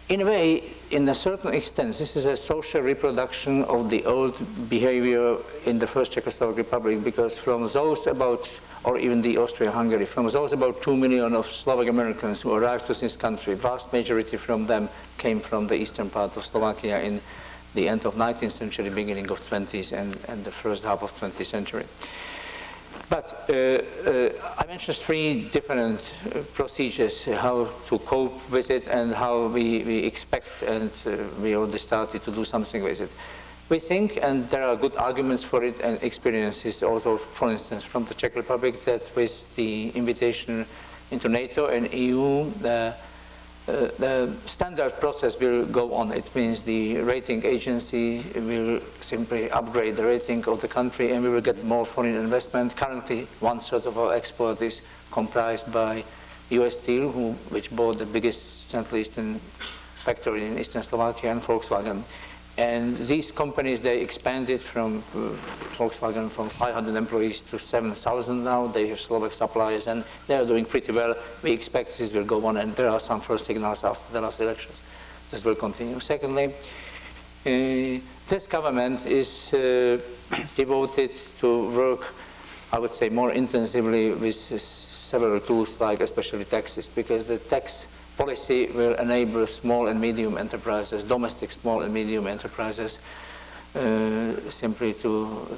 in a way, in a certain extent, this is a social reproduction of the old behavior in the first Czechoslovak Republic, because from those about, or even the Austria-Hungary, from those about 2 million of Slovak Americans who arrived to this country, vast majority from them came from the eastern part of Slovakia in the end of 19th century, beginning of 20th, and the first half of 20th century. But I mentioned 3 different procedures, how to cope with it and how we expect, and we already started to do something with it. We think, and there are good arguments for it, and experiences also, for instance, from the Czech Republic, that with the invitation into NATO and EU, the standard process will go on. It means the rating agency will simply upgrade the rating of the country, and we will get more foreign investment. Currently, 1/3 of our export is comprised by US Steel, which bought the biggest Central Eastern factory in Eastern Slovakia, and Volkswagen. And these companies, they expanded from Volkswagen from 500 employees to 7,000 now. They have Slovak suppliers, and they are doing pretty well. We expect this will go on, and there are some first signals after the last elections. This will continue. Secondly, this government is devoted to work, I would say, more intensively with several tools, like especially taxes, because the tax policy will enable small and medium enterprises, domestic small and medium enterprises, simply to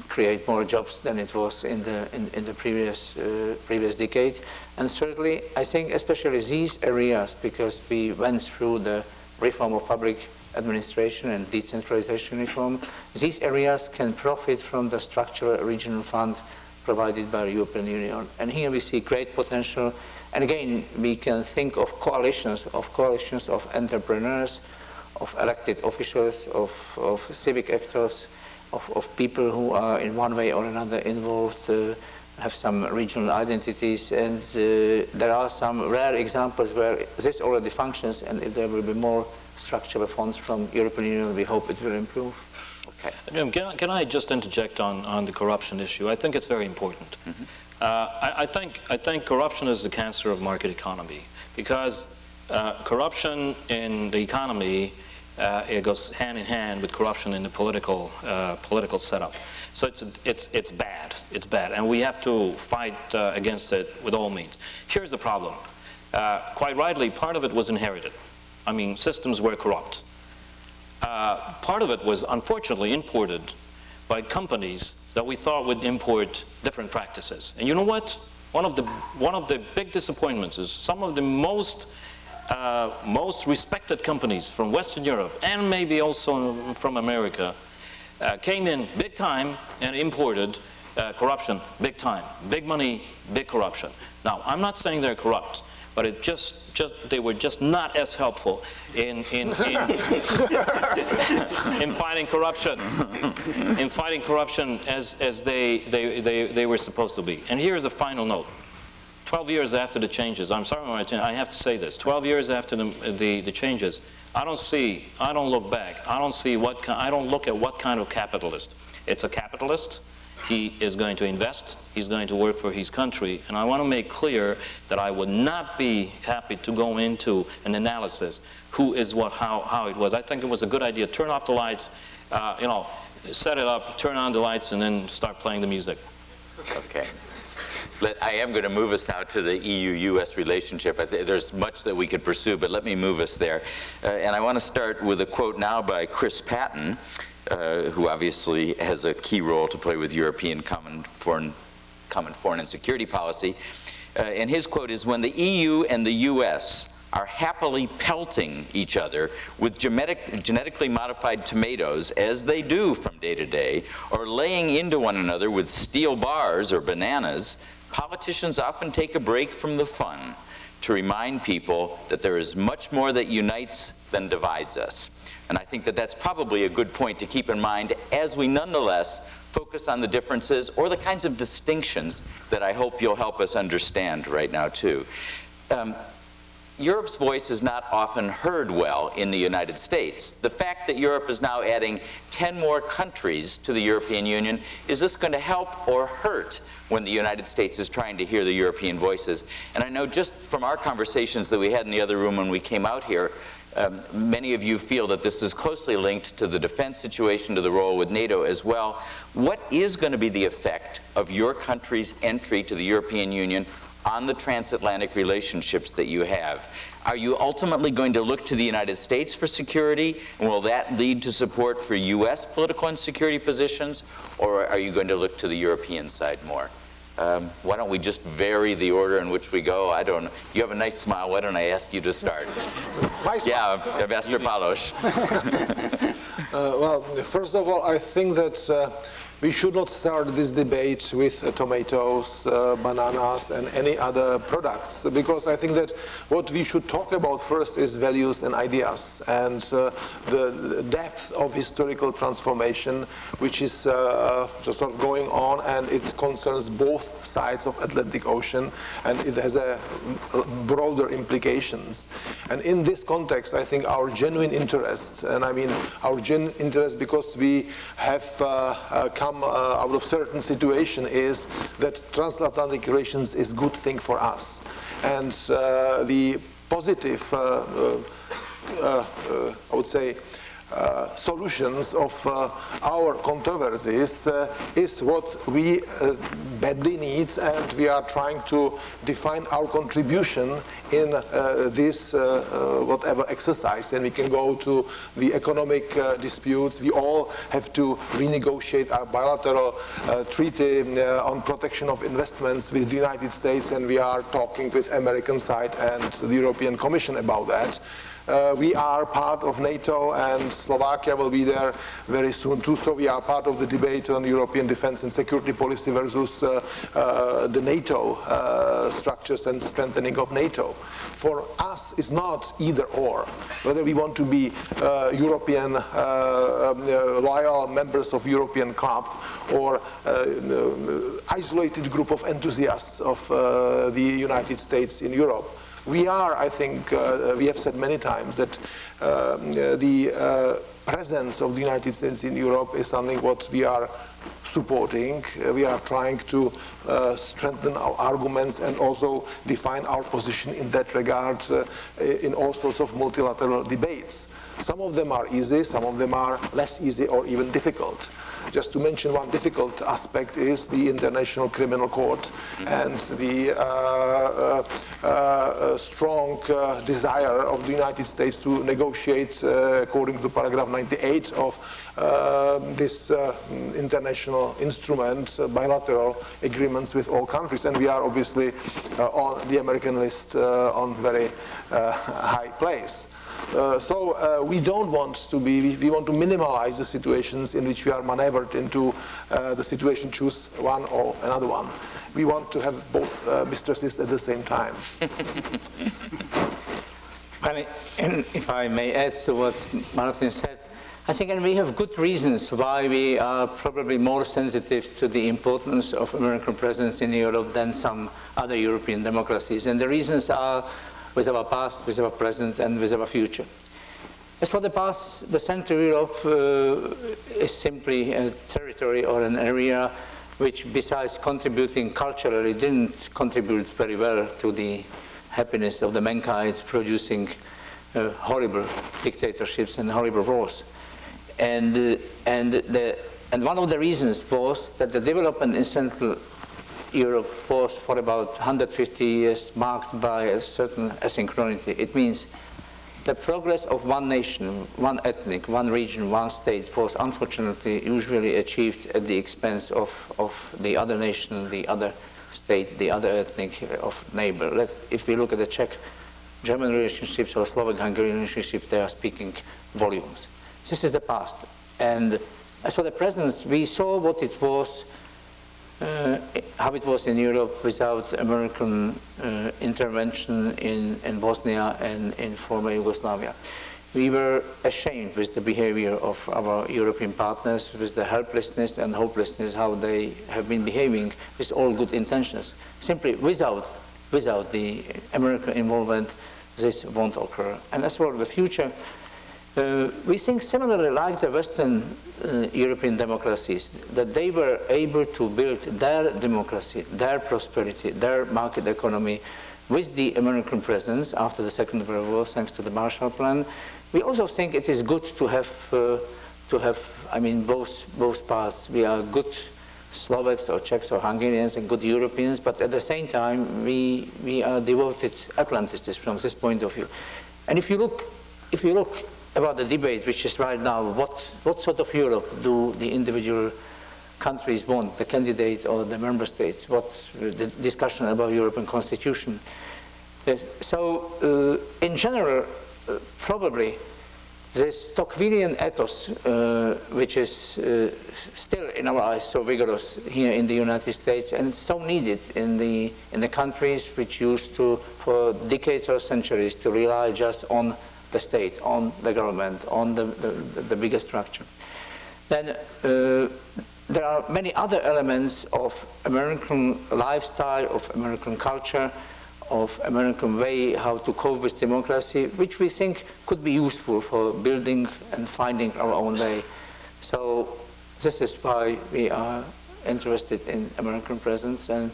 create more jobs than it was in the previous decade. And thirdly, I think especially these areas, because we went through the reform of public administration and decentralization reform, these areas can profit from the structural regional fund provided by the European Union. And here we see great potential. And again, we can think of coalitions of entrepreneurs, of elected officials, of civic actors, of people who are in one way or another involved, have some regional identities. And there are some rare examples where this already functions, and if there will be more structural funds from European Union, we hope it will improve.
Okay.
Can I just interject on the corruption issue? I think it's very important. Mm-hmm. I think corruption is the cancer of market economy, because corruption in the economy it goes hand in hand with corruption in the political setup. So it's bad. It's bad, and we have to fight against it with all means. Here's the problem. Quite rightly, part of it was inherited. I mean, systems were corrupt. Part of it was unfortunately imported by companies that we thought would import different practices. And you know what? One of the big disappointments is some of the most respected companies from Western Europe, and maybe also from America, came in big time and imported corruption big time. Big money, big corruption. Now, I'm not saying they're corrupt, but it they were just not as helpful in fighting corruption, as they were supposed to be. And here's a final note. 12 years after the changes, I'm sorry, Martin, I have to say this. 12 years after the changes, I don't look back. I don't look at what kind of capitalist. It's a capitalist. He is going to invest, he's going to work for his country, and I want to make clear that I would not be happy to go into an analysis who is what, how it was. I think it was a good idea. Turn off the lights, set it up, turn on the lights, and then start playing the music.
Okay. I am going to move us now to the EU-US relationship. There's much that we could pursue, but let me move us there. And I want to start with a quote now by Chris Patton, who obviously has a key role to play with European common foreign and security policy. And his quote is, "When the EU and the US are happily pelting each other with genetically modified tomatoes, as they do from day to day, or laying into one another with steel bars or bananas, politicians often take a break from the fun to remind people that there is much more that unites than divides us." And I think that that's probably a good point to keep in mind as we nonetheless focus on the differences or the kinds of distinctions that I hope you'll help us understand right now too. Europe's voice is not often heard well in the United States. The fact that Europe is now adding 10 more countries to the European Union, is this going to help or hurt when the United States is trying to hear the European voices? And I know just from our conversations that we had in the other room when we came out here, many of you feel that this is closely linked to the defense situation, to the role with NATO as well. What is going to be the effect of your country's entry to the European Union on the transatlantic relationships that you have? Are you ultimately going to look to the United States for security, and will that lead to support for US political and security positions, or are you going to look to the European side more? Why don't we just vary the order in which we go? I don't know. You have a nice smile. Why don't I ask you to start? Yeah, Ambassador Palos.
Well, first of all, I think that we should not start this debate with tomatoes, bananas, and any other products, because I think that what we should talk about first is values and ideas, and the depth of historical transformation which is just sort of going on, and it concerns both sides of Atlantic Ocean, and it has a broader implications. And in this context, I think our genuine interest, and I mean our genuine interest because we have come out of certain situation, is that transatlantic relations is good thing for us. And the positive, I would say, solutions of our controversies is what we badly need, and we are trying to define our contribution in this whatever exercise. And we can go to the economic disputes. We all have to renegotiate our bilateral treaty on protection of investments with the United States, and we are talking with American side and the European Commission about that. We are part of NATO, and Slovakia will be there very soon too, so we are part of the debate on European defense and security policy versus the NATO structures and strengthening of NATO. For us, it's not either or, whether we want to be European loyal members of European club or isolated group of enthusiasts of the United States in Europe. We are, I think, we have said many times that the presence of the United States in Europe is something what we are supporting. We are trying to strengthen our arguments and also define our position in that regard in all sorts of multilateral debates. Some of them are easy, some of them are less easy or even difficult. Just to mention one difficult aspect is the International Criminal Court and the strong desire of the United States to negotiate according to paragraph 98 of this international instrument, bilateral agreements with all countries. And we are obviously on the American list on very high place. So we don't want to be, we want to minimize the situations in which we are maneuvered into the situation, choose one or another one. We want to have both mistresses at the same time.
Well, and if I may add to what Martin said, I think and we have good reasons why we are probably more sensitive to the importance of American presence in Europe than some other European democracies. And the reasons are with our past, with our present, and with our future. As for the past, the Central Europe is simply a territory or an area which, besides contributing culturally, didn't contribute very well to the happiness of the mankind, producing horrible dictatorships and horrible wars. And one of the reasons was that the development in Central Europe was for about 150 years marked by a certain asynchronity. It means the progress of one nation, one ethnic, one region, one state was unfortunately usually achieved at the expense of the other nation, the other state, the other ethnic of neighbor. If we look at the Czech-German relationships or Slovak-Hungarian relationships, they are speaking volumes. This is the past. And as for the present, we saw what it was, how it was in Europe without American intervention in Bosnia and in former Yugoslavia. We were ashamed with the behavior of our European partners, with the helplessness and hopelessness, how they have been behaving with all good intentions. Simply without the American involvement, this won't occur. And as for the future, we think similarly like the Western European democracies, that they were able to build their democracy, their prosperity, their market economy with the American presence after the Second World War, thanks to the Marshall Plan. We also think it is good to have, I mean, both parts. We are good Slovaks or Czechs or Hungarians and good Europeans, but at the same time, we are devoted Atlantists from this point of view. And if you look about the debate which is right now, what sort of Europe do the individual countries want, the candidate or the member states, what the discussion about European Constitution. So in general, probably this Tocquevillian ethos, which is still in our eyes so vigorous here in the United States and so needed in the countries which used to, for decades or centuries, to rely just on the state, on the government, on the bigger structure. Then there are many other elements of American lifestyle, of American culture, of American way how to cope with democracy, which we think could be useful for building and finding our own way. So this is why we are interested in American presence and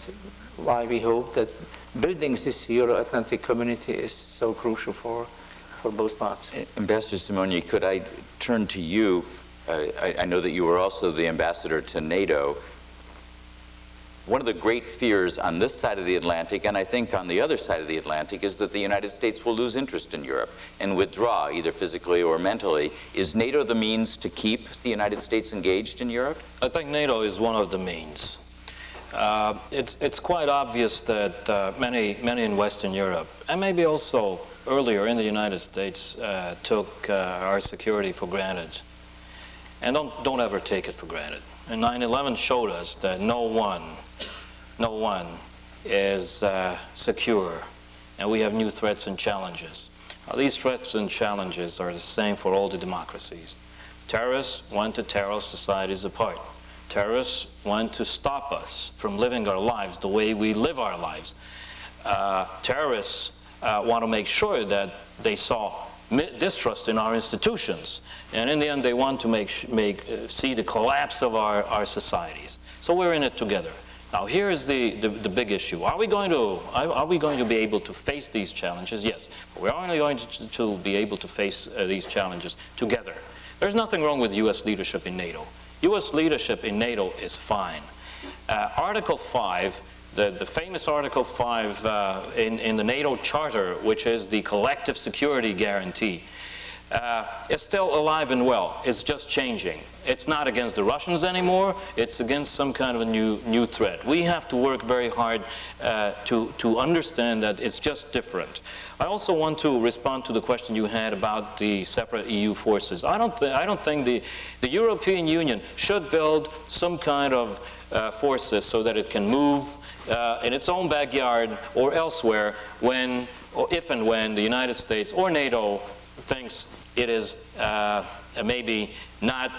why we hope that building this Euro-Atlantic community is so crucial for both parts.
Ambassador Simoni, could I turn to you? I know that you were also the ambassador to NATO. One of the great fears on this side of the Atlantic, and I think on the other side of the Atlantic, is that the United States will lose interest in Europe and withdraw, either physically or mentally. Is NATO the means to keep the United States engaged in Europe?
I think NATO is one of the means. It's quite obvious that many in Western Europe, and maybe also earlier in the United States, took our security for granted. And don't ever take it for granted. And 9/11 showed us that no one is secure, and we have new threats and challenges. These threats and challenges are the same for all the democracies. Terrorists want to tear our societies apart. Terrorists want to stop us from living our lives the way we live our lives. Terrorists want to make sure that they saw distrust in our institutions, and in the end they want to see the collapse of our societies. So we're in it together. Now here is the big issue. Are we going to be able to face these challenges? Yes, but we're only going to be able to face these challenges together. There's nothing wrong with U.S. leadership in NATO. U.S. leadership in NATO is fine. Article 5, the famous Article 5 in the NATO Charter, which is the collective security guarantee, is still alive and well. It's just changing. It's not against the Russians anymore. It's against some kind of a new threat. We have to work very hard to understand that it's just different. I also want to respond to the question you had about the separate EU forces. I don't think the European Union should build some kind of forces so that it can move in its own backyard or elsewhere if and when the United States or NATO thinks it is maybe not,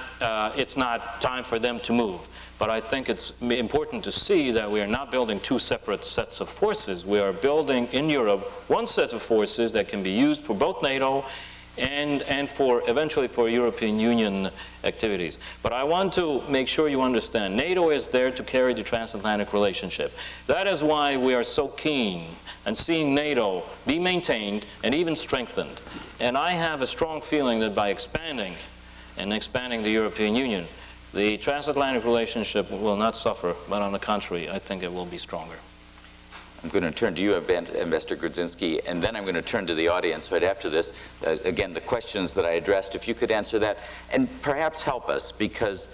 it's not time for them to move. But I think it's important to see that we are not building two separate sets of forces. We are building in Europe one set of forces that can be used for both NATO and for eventually for European Union activities. But I want to make sure you understand, NATO is there to carry the transatlantic relationship. That is why we are so keen on seeing NATO be maintained and even strengthened. And I have a strong feeling that by expanding the European Union, The transatlantic relationship will not suffer, but on the contrary, I think it will be stronger.
I'm going to turn to you, Ambassador Grudzinski, and then I'm going to turn to the audience right after this. Again, the questions that I addressed, if you could answer that, and perhaps help us, because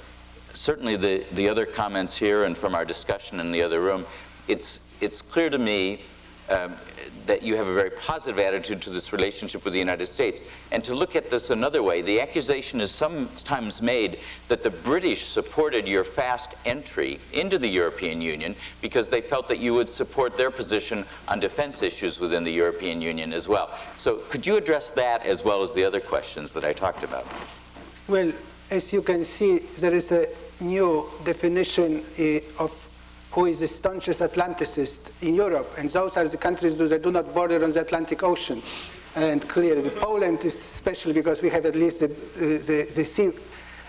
certainly the other comments here and from our discussion in the other room, it's clear to me that you have a very positive attitude to this relationship with the United States. And to look at this another way, the accusation is sometimes made that the British supported your fast entry into the European Union because they felt that you would support their position on defense issues within the European Union as well. So could you address that as well as the other questions that I talked about?
Well, as you can see, there is a new definition of who is the staunchest Atlanticist in Europe, and those are the countries that do not border on the Atlantic Ocean. And clearly, Poland is special because we have at least the sea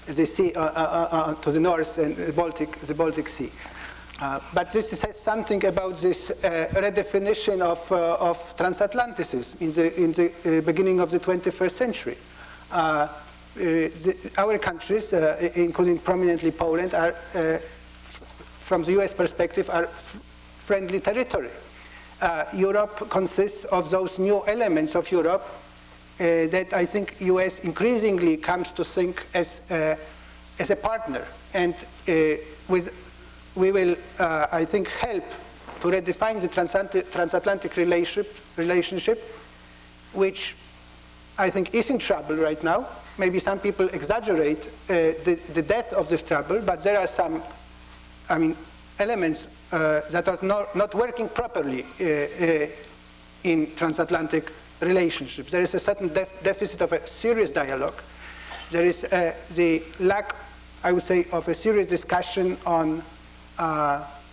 to the north and the Baltic Sea. But this says something about this redefinition of transatlanticism in the beginning of the 21st century. Our countries, including prominently Poland, are from the US perspective, are friendly territory. Europe consists of those new elements of Europe that I think US increasingly comes to think as a partner. And we will, I think, help to redefine the transatlantic relationship, which I think is in trouble right now. Maybe some people exaggerate the depth of this trouble, but there are some elements that are not working properly in transatlantic relationships. There is a certain deficit of a serious dialogue. There is the lack, I would say, of a serious discussion on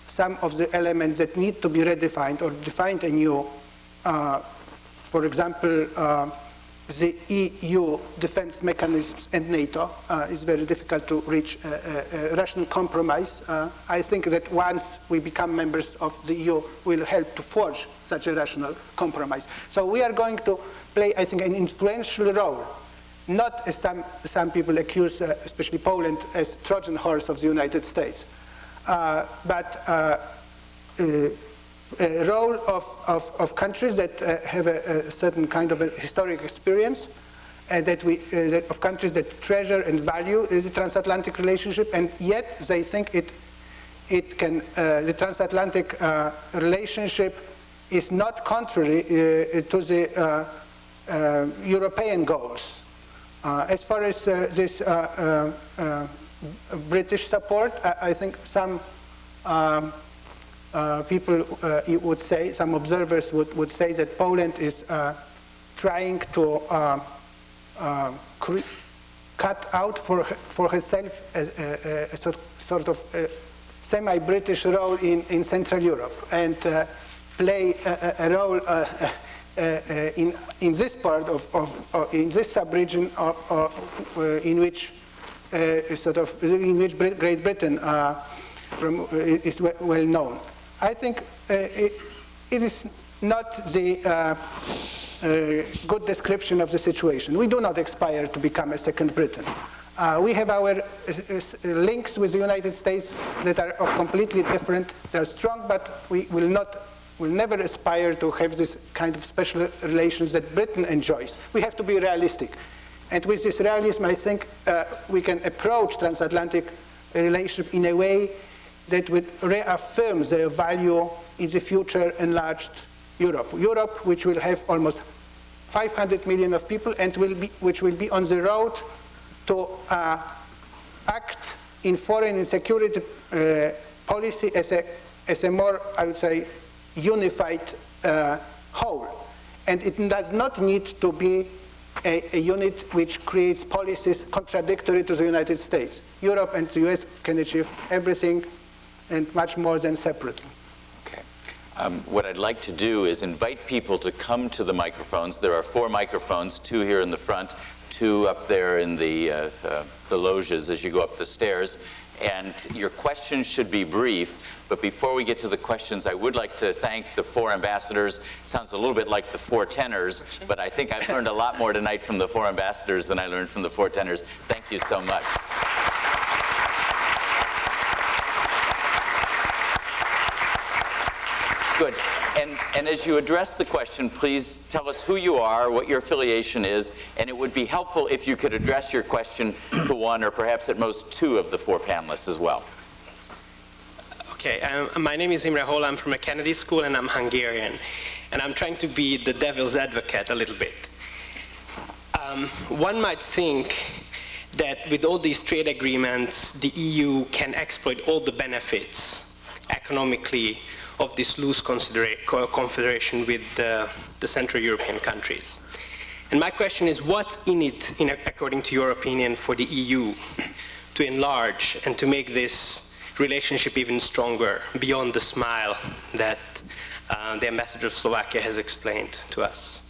some of the elements that need to be redefined or defined anew. For example, the EU defense mechanisms and NATO is very difficult to reach a rational compromise. I think that once we become members of the EU, we'll help to forge such a rational compromise. So we are going to play, I think, an influential role, not as some people accuse, especially Poland, as Trojan horse of the United States, but a role of countries that have a certain kind of a historic experience, of countries that treasure and value the transatlantic relationship, and yet they think the transatlantic relationship is not contrary to the European goals. As far as this British support, I think some people would say, some observers would say that Poland is trying to cut out for herself a sort of semi-British role in Central Europe and play a role in this part in this sub-region in which Great Britain is well known. I think it is not the good description of the situation. We do not aspire to become a second Britain. We have our links with the United States that are completely different. They are strong, but we will never aspire to have this kind of special relations that Britain enjoys. We have to be realistic. And with this realism, I think we can approach transatlantic relationship in a way that would reaffirm their value in the future enlarged Europe. Europe, which will have almost 500 million of people and which will be on the road to act in foreign and security policy as a more, I would say, unified whole. And it does not need to be a unit which creates policies contradictory to the United States. Europe and the US can achieve everything and much more than separately.
Okay. What I'd like to do is invite people to come to the microphones. There are 4 microphones, 2 here in the front, 2 up there in the loges as you go up the stairs. And your questions should be brief, but before we get to the questions, I would like to thank the 4 ambassadors. It sounds a little bit like the 4 tenors, but I think I've learned a lot more tonight from the 4 ambassadors than I learned from the 4 tenors. Thank you so much. Good. And as you address the question, please tell us who you are, what your affiliation is, and it would be helpful if you could address your question to one or perhaps at most two of the four panelists as well.
Okay, my name is Imre Hol. I'm from a Kennedy school and I'm Hungarian. And I'm trying to be the devil's advocate a little bit. One might think that with all these trade agreements, the EU can exploit all the benefits economically of this loose confederation with the Central European countries. And my question is, what's in it, according to your opinion, for the EU to enlarge and to make this relationship even stronger beyond the smile that the ambassador of Slovakia has explained to us?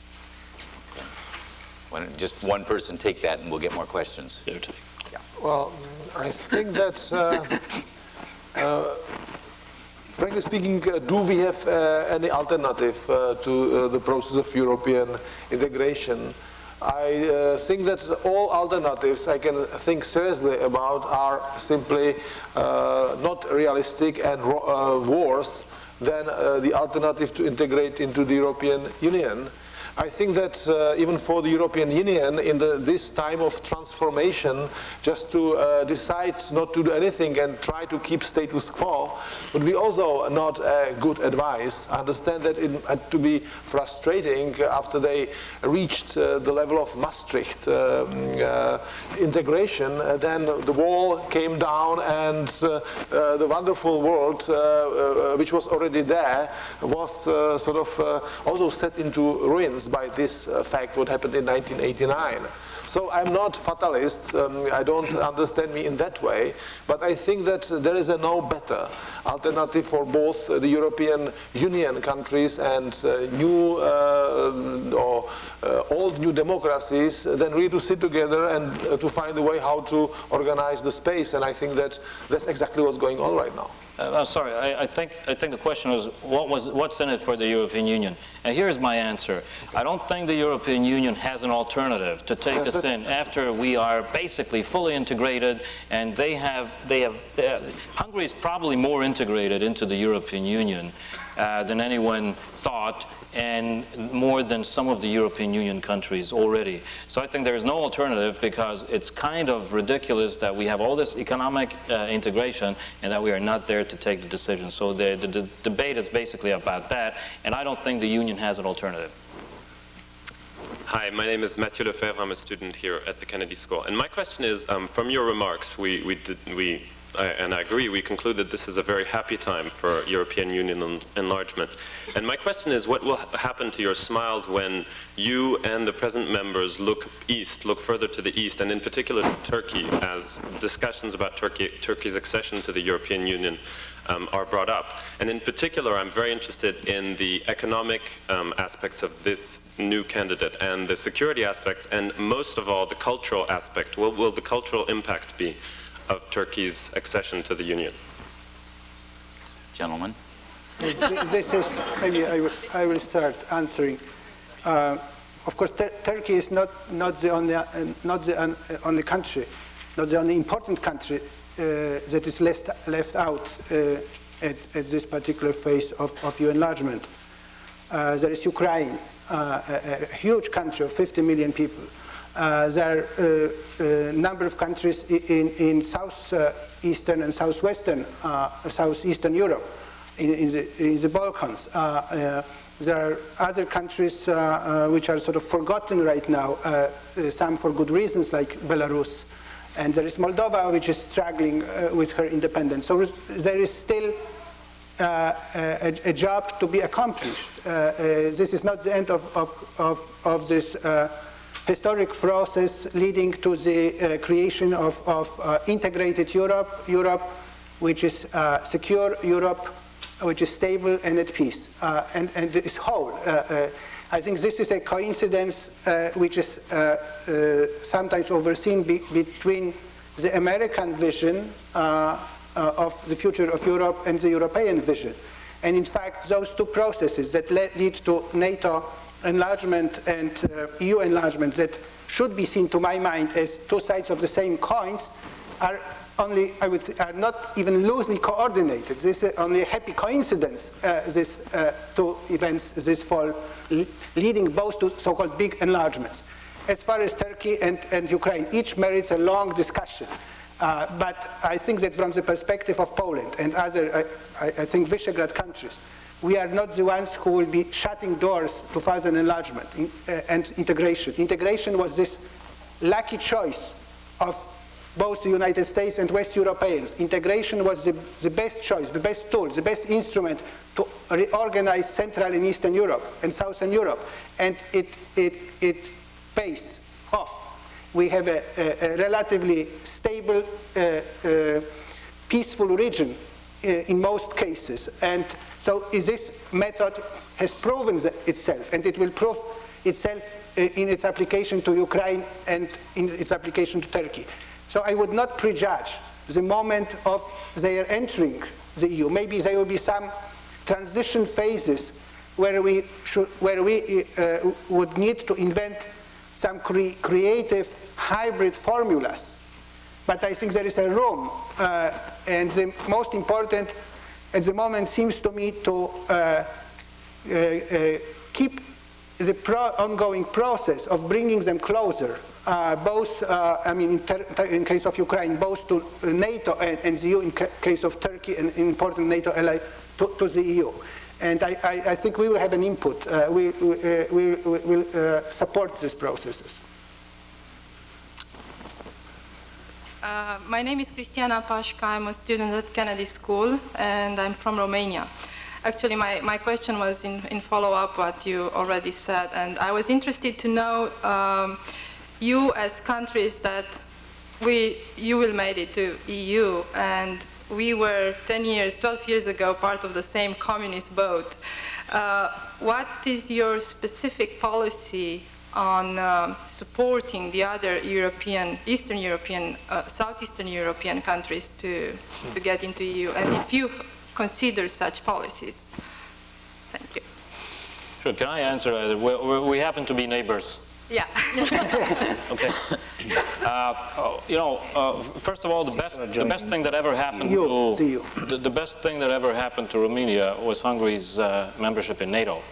Why don't just one person take that and we'll get more questions.
Yeah. Well, I think that, frankly speaking, do we have any alternative to the process of European integration? I think that all alternatives I can think seriously about are simply not realistic and worse than the alternative to integrate into the European Union. I think that even for the European Union, in this time of transformation, just to decide not to do anything and try to keep status quo would be also not good advice. I understand that it had to be frustrating after they reached the level of Maastricht integration. Then the wall came down and the wonderful world, which was already there, was sort of also set into ruins by this fact, what happened in 1989. So I'm not fatalist, I don't understand me in that way, but I think that there is a no better alternative for both the European Union countries and new or old new democracies than really to sit together and to find a way how to organize the space, and I think that that's exactly what's going on right now.
I'm sorry, I think the question was what's in it for the European Union? And here's my answer. I don't think the European Union has an alternative to take us in after we are basically fully integrated, and Hungary is probably more integrated into the European Union than anyone thought, and more than some of the European Union countries already. So I think there is no alternative, because it's kind of ridiculous that we have all this economic integration and that we are not there to take the decision. So the debate is basically about that, and I don't think the Union has an alternative.
Hi, my name is Mathieu Lefebvre. I'm a student here at the Kennedy School. And my question is, from your remarks, and I agree, we conclude that this is a very happy time for European Union enlargement. And my question is, what will happen to your smiles when you and the present members look east, look further to the east, and in particular to Turkey, as discussions about Turkey's accession to the European Union are brought up? And in particular, I'm very interested in the economic aspects of this new candidate and the security aspects, and most of all, the cultural aspect. What will the cultural impact be of Turkey's accession to the Union?
Gentlemen.
This is, maybe I will start answering. Of course, Turkey is not the only country, not the only important country that is left out at this particular phase of EU enlargement. There is Ukraine, a huge country of 50 million people. There are a number of countries in southeastern and southwestern, southeastern Europe, in the Balkans. There are other countries which are sort of forgotten right now, some for good reasons, like Belarus. And there is Moldova, which is struggling with her independence. So there is still a job to be accomplished. This is not the end of this historic process leading to the creation of integrated Europe which is secure, Europe which is stable and at peace, and is whole. I think this is a coincidence which is sometimes overseen between the American vision of the future of Europe and the European vision. And in fact, those two processes that lead to NATO enlargement and EU enlargement, that should be seen, to my mind, as two sides of the same coins, are only, I would say, are not even loosely coordinated. This is only a happy coincidence, these two events this fall, leading both to so-called big enlargements. As far as Turkey and Ukraine, each merits a long discussion. But I think that from the perspective of Poland and other, I think, Visegrad countries, we are not the ones who will be shutting doors to further enlargement and integration. Integration was this lucky choice of both the United States and West Europeans. Integration was the best choice, the best tool, the best instrument to reorganize Central and Eastern Europe and Southern Europe. And it pays off. We have a relatively stable, peaceful region in most cases. And so this method has proven itself, and it will prove itself in its application to Ukraine and in its application to Turkey. So I would not prejudge the moment of their entering the EU. Maybe there will be some transition phases where we would need to invent some creative hybrid formulas. But I think there is a room, and the most important at the moment seems to me to keep the ongoing process of bringing them closer, both, I mean, in case of Ukraine, both to NATO and the EU, in case of Turkey, an important NATO ally, to the EU. And I think we will have an input. We will support these processes.
My name is Cristiana Pașca. I'm a student at Kennedy School, and I'm from Romania. Actually, my question was in follow-up what you already said, and I was interested to know you as countries that you will made it to EU, and we were 10 years, 12 years ago part of the same communist boat. What is your specific policy on supporting the other European, Eastern European, Southeastern European countries to get into EU, and if you consider such policies? Thank you.
Sure, can I answer? We happen to be neighbors.
Yeah.
Okay. You know, first of all, the best thing that ever happened the best thing that ever happened to Romania was Hungary's membership in NATO.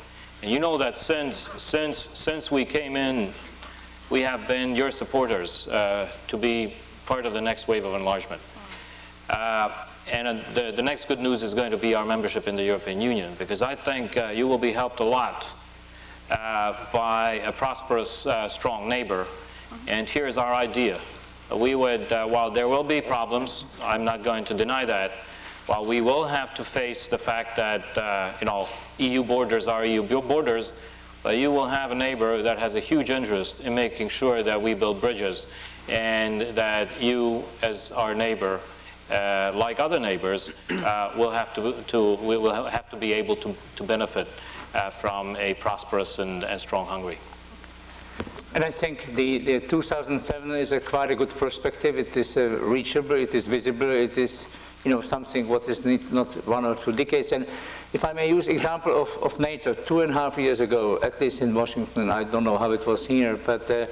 And you know that since we came in, we have been your supporters to be part of the next wave of enlargement. And the next good news is going to be our membership in the European Union, because I think you will be helped a lot by a prosperous, strong neighbor. And here's our idea. We would, while there will be problems, I'm not going to deny that, while we will have to face the fact that, you know, EU borders are EU borders, but you will have a neighbor that has a huge interest in making sure that we build bridges, and that you, as our neighbor, like other neighbors, will have to be able to benefit from a prosperous and strong Hungary.
And I think the 2007 is quite a good perspective. It is reachable, it is visible, it is, you know, something what is not 1 or 2 decades. And if I may use example of NATO, 2.5 years ago, at least in Washington, I don't know how it was here, but there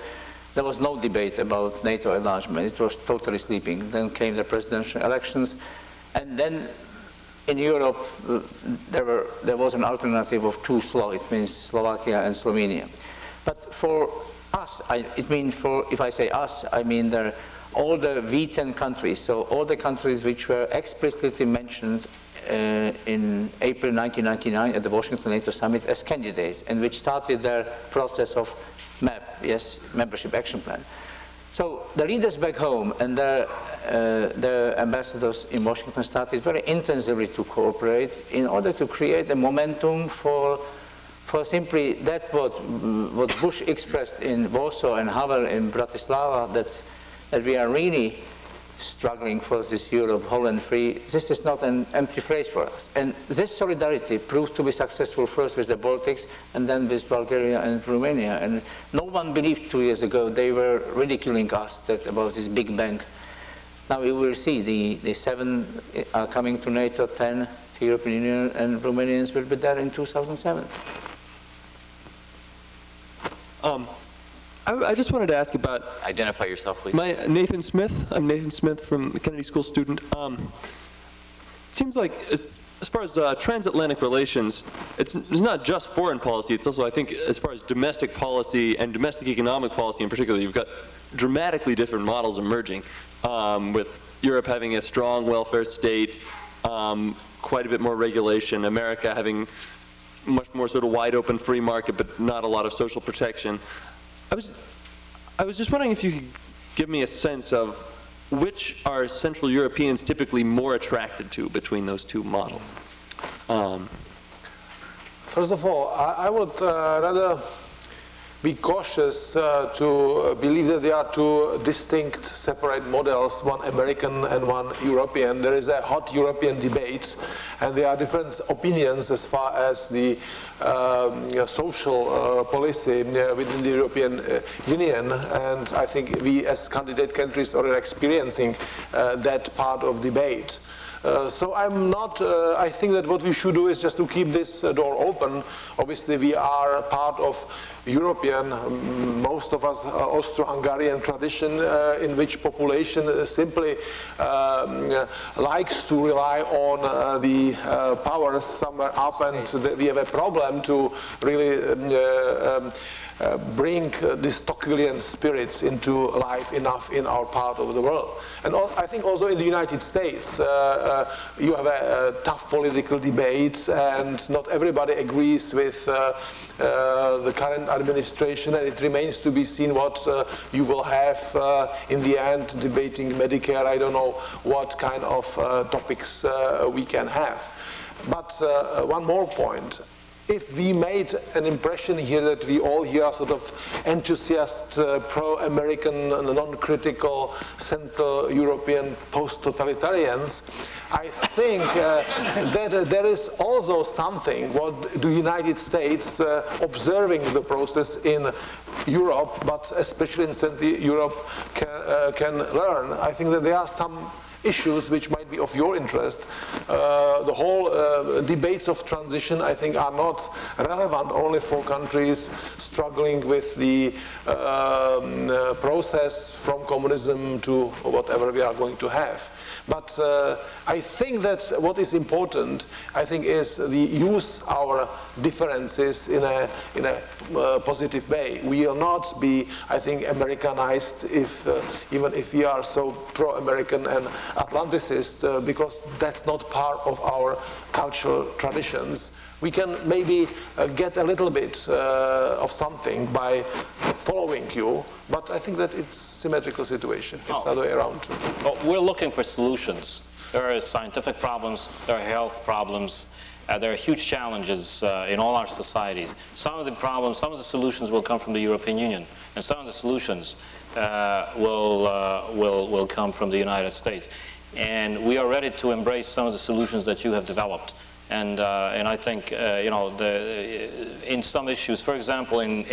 was no debate about NATO enlargement. It was totally sleeping. Then came the presidential elections, and then in Europe there was an alternative of 2 SLO. It means Slovakia and Slovenia. But for us, if I say us, I mean all the V10 countries, so all the countries which were explicitly mentioned in April 1999 at the Washington NATO summit as candidates, and which started their process of MAP, yes, Membership Action Plan. So the leaders back home and the ambassadors in Washington started very intensively to cooperate in order to create a momentum for simply that what Bush expressed in Warsaw and Havel in Bratislava, that we are really struggling for this Europe whole and free. This is not an empty phrase for us. And this solidarity proved to be successful first with the Baltics and then with Bulgaria and Romania. And no one believed 2 years ago they were ridiculing us about this big bang. Now we will see the 7 are coming to NATO, 10 to European Union, and Romanians will be there in 2007.
I just wanted to ask about...
Identify yourself, please.
Nathan Smith. I'm Nathan Smith from the Kennedy School student. It seems like as far as transatlantic relations, it's not just foreign policy, it's also, I think, as far as domestic policy and domestic economic policy in particular, you've got dramatically different models emerging, with Europe having a strong welfare state, quite a bit more regulation, America having much more sort of wide open free market, but not a lot of social protection. I was just wondering if you could give me a sense of which are Central Europeans typically more attracted to between those two models?
First of all, I would rather be cautious to believe that there are two distinct, separate models, one American and one European. There is a hot European debate, and there are different opinions as far as the social policy within the European Union, and I think we as candidate countries are experiencing that part of debate. So I'm not, I think that what we should do is just to keep this door open. Obviously we are part of European, most of us Austro-Hungarian tradition in which population simply likes to rely on the powers somewhere up, and we have a problem to really bring this Tocquevillian spirits into life enough in our part of the world. And I think also in the United States, you have a tough political debate, and not everybody agrees with the current administration, and it remains to be seen what you will have in the end, debating Medicare. I don't know what kind of topics we can have. But one more point. If we made an impression here that we all here are sort of enthusiast, pro-American, non-critical, Central European post-totalitarians, I think that there is also something what the United States observing the process in Europe, but especially in Central Europe, can learn. I think that there are some issues which might be of your interest. The whole debates of transition, I think, are not relevant only for countries struggling with the process from communism to whatever we are going to have. But I think that what is important, I think, is the use our differences in a positive way. We will not be, I think, Americanized even if we are so pro-American and Atlanticist, because that's not part of our cultural traditions. We can maybe get a little bit of something by following you, but I think that it's a symmetrical situation. It's the other way around.
Well, we're looking for solutions. There are scientific problems, there are health problems, there are huge challenges in all our societies. Some of the problems, some of the solutions will come from the European Union, and some of the solutions will come from the United States. And we are ready to embrace some of the solutions that you have developed. And I think, you know, in some issues, for example, in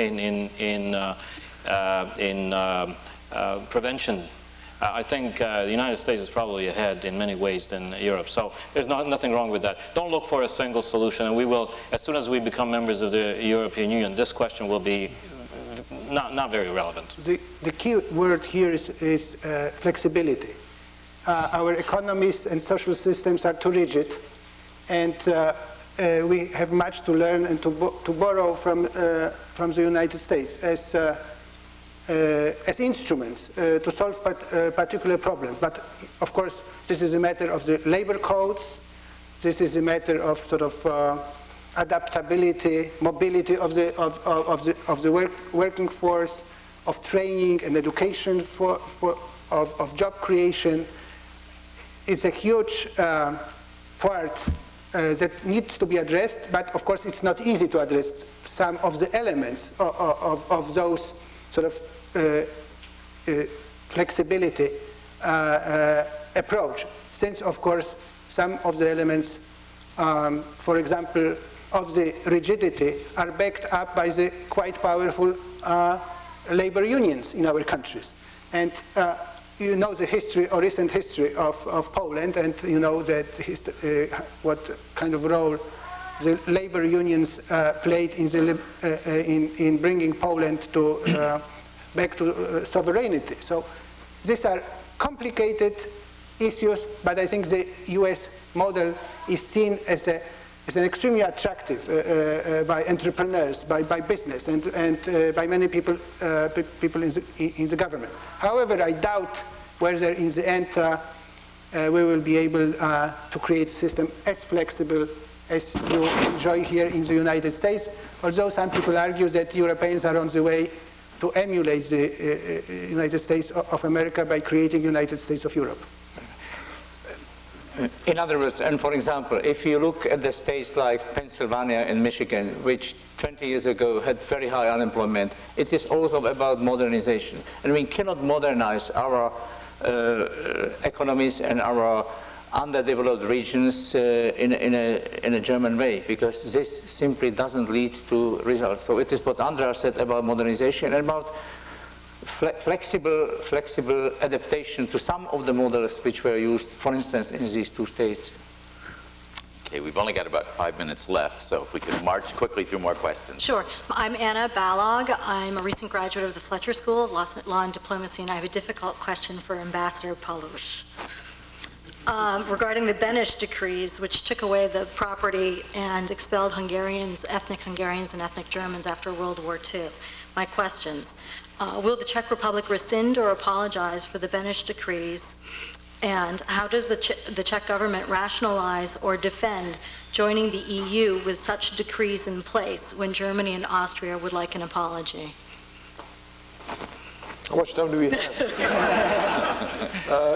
prevention, I think the United States is probably ahead in many ways than Europe. So there's nothing wrong with that. Don't look for a single solution, and we will, as soon as we become members of the European Union, this question will be not very relevant.
The key word here is flexibility. Our economies and social systems are too rigid, and we have much to learn and to borrow from the United States as instruments to solve particular problems. But of course, this is a matter of the labor codes. This is a matter of sort of adaptability, mobility of the working force, of training and education of job creation. It's a huge part that needs to be addressed, but of course it's not easy to address some of the elements of those sort of flexibility approach, since of course some of the elements, for example, of the rigidity are backed up by the quite powerful labor unions in our countries. And you know the history or recent history of Poland, and you know that what kind of role the labor unions played in bringing Poland to back to sovereignty. So these are complicated issues, but I think the US model is seen as an extremely attractive by entrepreneurs, by business, and by many people in the government. However, I doubt whether in the end we will be able to create a system as flexible as you enjoy here in the United States, although some people argue that Europeans are on the way to emulate the United States of America by creating United States of Europe.
In other words, and for example, if you look at the states like Pennsylvania and Michigan, which 20 years ago had very high unemployment, it is also about modernization. And we cannot modernize our economies and our underdeveloped regions in a German way, because this simply doesn't lead to results. So it is what Andreas said about modernization and about flexible adaptation to some of the models which were used, for instance, in these two states.
Okay, we've only got about 5 minutes left, so if we could march quickly through more questions.
Sure. I'm Anna Balog. I'm a recent graduate of the Fletcher School of Law and Diplomacy, and I have a difficult question for Ambassador Palush. Regarding the Beneš decrees, which took away the property and expelled Hungarians, ethnic Hungarians and ethnic Germans after World War II. My questions. Will the Czech Republic rescind or apologize for the Beneš decrees? And how does the Czech government rationalize or defend joining the EU with such decrees in place when Germany and Austria would like an apology?
How much time do we have?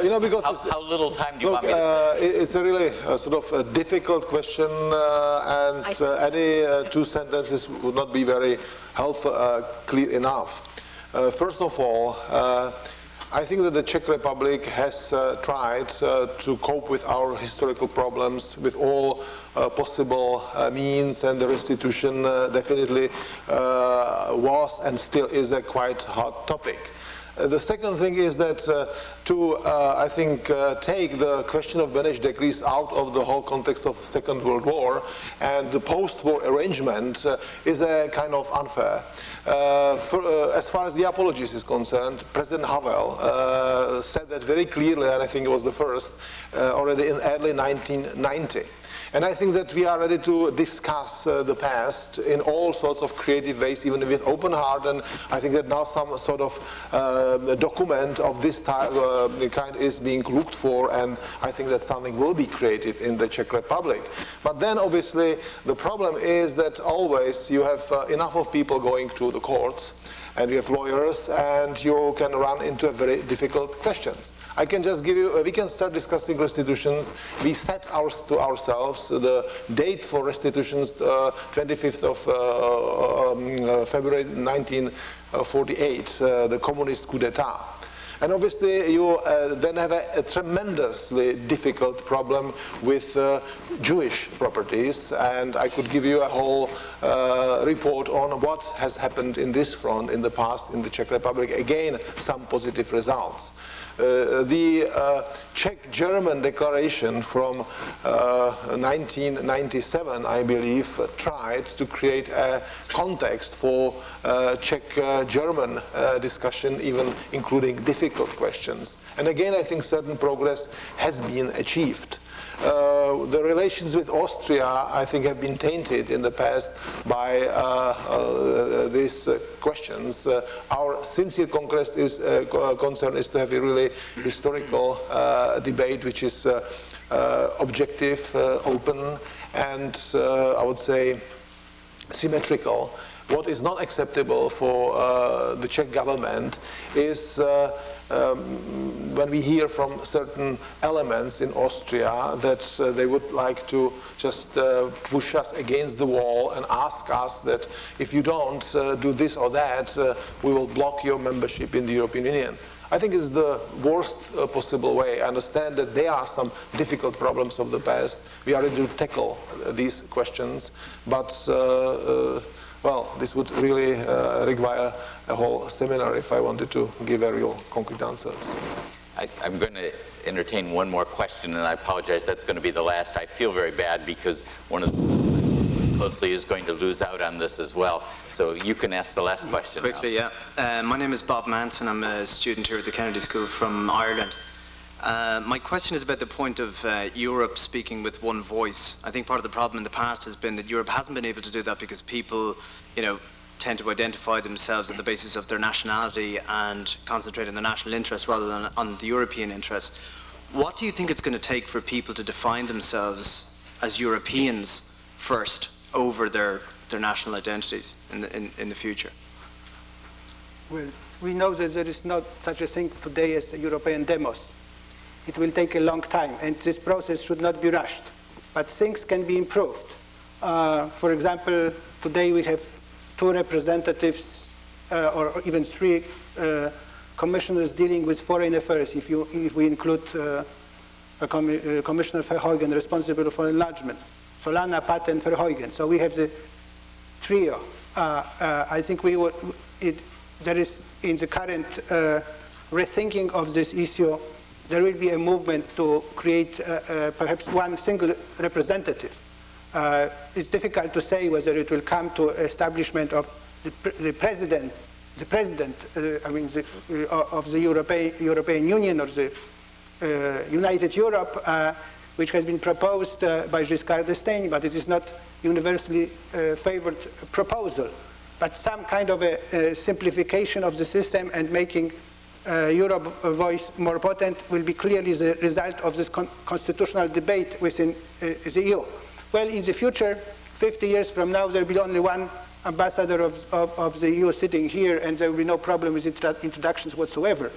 You know, because
how little time do you want me to say?
It's a really sort of a difficult question, and any 2 sentences would not be very helpful, clear enough. First of all, I think that the Czech Republic has tried to cope with our historical problems with all possible means, and the restitution definitely was and still is a quite hot topic. The second thing is that I think, take the question of Beneš decrees out of the whole context of the Second World War and the post-war arrangement is a kind of unfair. As far as the apologies is concerned, President Havel said that very clearly, and I think it was the first, already in early 1990. And I think that we are ready to discuss the past in all sorts of creative ways, even with open heart. And I think that now some sort of document of this type, kind is being looked for, and I think that something will be created in the Czech Republic. But then obviously the problem is that always you have enough of people going to the courts, and you have lawyers, and you can run into very difficult questions. I can just give you, we can start discussing restitutions. We set to ourselves the date for restitutions, 25th of February 1948, the communist coup d'etat. And obviously you then have a tremendously difficult problem with Jewish properties, and I could give you a whole report on what has happened in this front in the past in the Czech Republic. Again, some positive results. The Czech-German declaration from 1997, I believe, tried to create a context for Czech-German discussion, even including difficult questions. And again, I think certain progress has been achieved. The relations with Austria, I think, have been tainted in the past by these questions. Our sincere concern is to have a really historical debate, which is objective, open, and I would say symmetrical. What is not acceptable for the Czech government is when we hear from certain elements in Austria that they would like to just push us against the wall and ask us that if you don't do this or that, we will block your membership in the European Union. I think it's the worst possible way. I understand that there are some difficult problems of the past. We are ready to tackle these questions, but well, this would really require a whole seminar if I wanted to give a real concrete answers.
I'm going to entertain one more question, and I apologize, that's going to be the last. I feel very bad because one of the closely is going to lose out on this as well. So you can ask the last question
Quickly,
now.
yeah. My name is Bob Manson. I'm a student here at the Kennedy School from Ireland. My question is about the point of Europe speaking with one voice. I think part of the problem in the past has been that Europe hasn't been able to do that because people, you know, tend to identify themselves on the basis of their nationality and concentrate on their national interest rather than on the European interest. What do you think it's going to take for people to define themselves as Europeans first over their national identities in the future?
Well, we know that there is not such a thing today as a European demos. It will take a long time, and this process should not be rushed. But things can be improved. For example, today we have 2 representatives, or even 3 commissioners dealing with foreign affairs, if we include Commissioner Verheugen responsible for enlargement, Solana, Pat, and Verheugen. So we have the trio. I think there is, in the current rethinking of this issue, there will be a movement to create perhaps one single representative. It's difficult to say whether it will come to establishment of the president of the European Union or the United Europe, which has been proposed by Giscard d'Estaing, but it is not universally favored proposal. But some kind of a simplification of the system and making Europe voice more potent will be clearly the result of this constitutional debate within the EU. Well, in the future, 50 years from now, there will be only one ambassador of the EU sitting here, and there will be no problem with introductions whatsoever.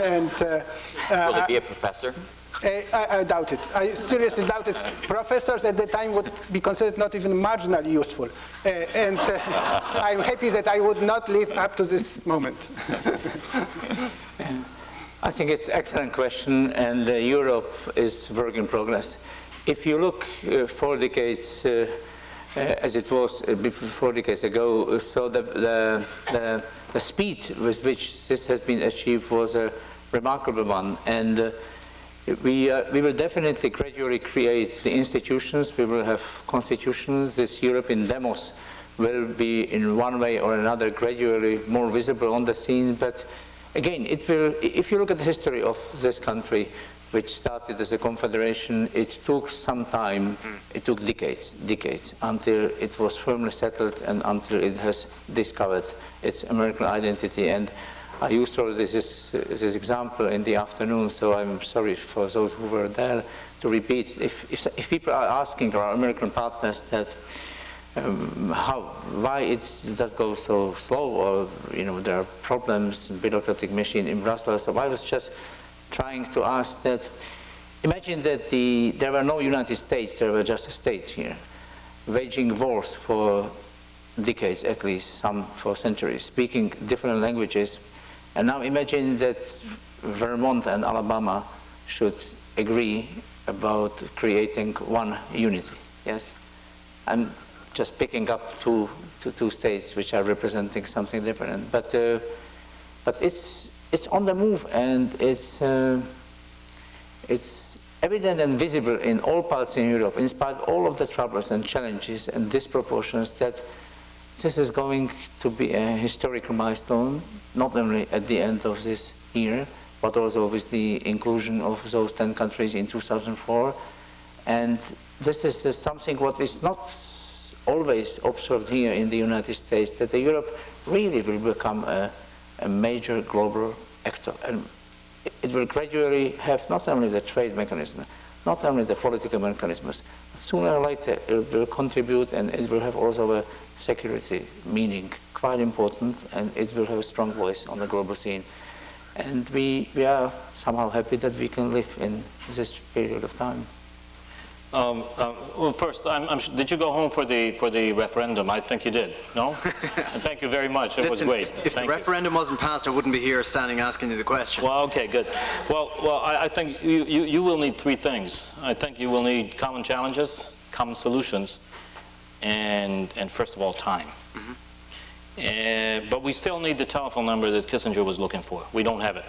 And,
will there be a professor?
I doubt it. I seriously doubt it. Professors at the time would be considered not even marginally useful. And I'm happy that I would not live up to this moment.
I think it's an excellent question, and Europe is work in progress. If you look 4 decades, as it was 4 decades ago, so the speed with which this has been achieved was a remarkable one. And we will definitely gradually create the institutions. We will have constitutions. This European demos will be in one way or another gradually more visible on the scene. But again, it will, if you look at the history of this country, which started as a confederation, it took some time, it took decades until it was firmly settled and until it has discovered its American identity. And I used already this example in the afternoon, so I'm sorry for those who were there to repeat. If people are asking our American partners that why it does go so slow, or there are problems, bureaucratic machine in Brussels, so I was just trying to ask that, imagine that there were no United States, there were just states here, waging wars for decades at least, some for centuries, speaking different languages. And now imagine that Vermont and Alabama should agree about creating one unity, yes? I'm just picking up two states which are representing something different. But it's on the move, and it's evident and visible in all parts in Europe, in spite of all of the troubles and challenges and disproportions, that this is going to be a historical milestone, not only at the end of this year, but also with the inclusion of those 10 countries in 2004. And this is something what is not always observed here in the United States, that Europe really will become a major global actor. And it will gradually have not only the trade mechanism, not only the political mechanisms, but sooner or later it will contribute, and it will have also a security meaning, quite important, and it will have a strong voice on the global scene. And we are somehow happy that we can live in this period of time.
Well, first, did you go home for the referendum? I think you did. No? And thank you very much. It was great.
If the referendum wasn't passed, I wouldn't be here standing asking you the question.
Well, okay, good. Well, I think you will need 3 things. I think you will need common challenges, common solutions, and first of all, time. But we still need the telephone number that Kissinger was looking for. We don't have it.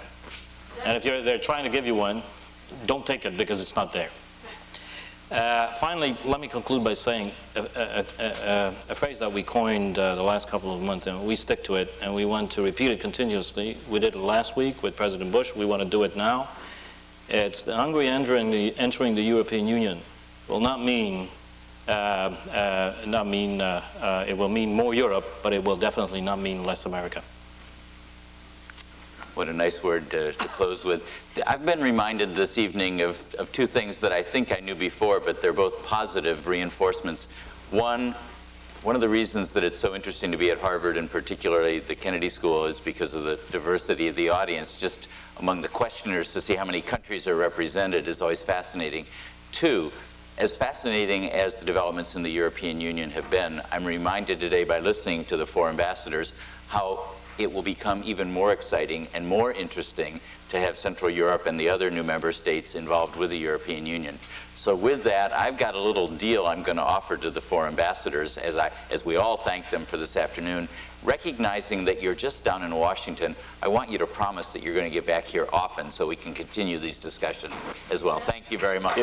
And if they're trying to give you one, don't take it because it's not there. Finally, let me conclude by saying a phrase that we coined the last couple of months, and we stick to it, and we want to repeat it continuously. We did it last week with President Bush. We want to do it now. It's the Hungary entering the European Union will not mean it will mean more Europe, but it will definitely not mean less America.
What a nice word to close with. I've been reminded this evening of two things that I think I knew before, but they're both positive reinforcements. One of the reasons that it's so interesting to be at Harvard, and particularly the Kennedy School, is because of the diversity of the audience. Just among the questioners, to see how many countries are represented is always fascinating. Two, as fascinating as the developments in the European Union have been, I'm reminded today by listening to the four ambassadors how it will become even more exciting and more interesting to have Central Europe and the other new member states involved with the European Union. So with that, I've got a little deal I'm going to offer to the four ambassadors as we all thank them for this afternoon. Recognizing that you're just down in Washington, I want you to promise that you're going to get back here often so we can continue these discussions as well. Thank you very much.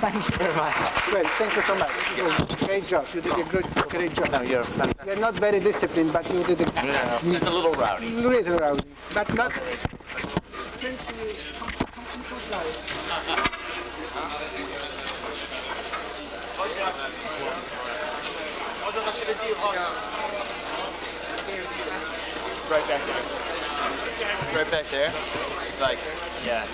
Thank you very much.
Well, thank you so much. It was a great job. You did a great job.
No, you're fantastic.
You're not very disciplined, but you did
just a little rowdy.
Little rowdy, but not. Since we come to life.
Right back there. Right back there. Like, yeah.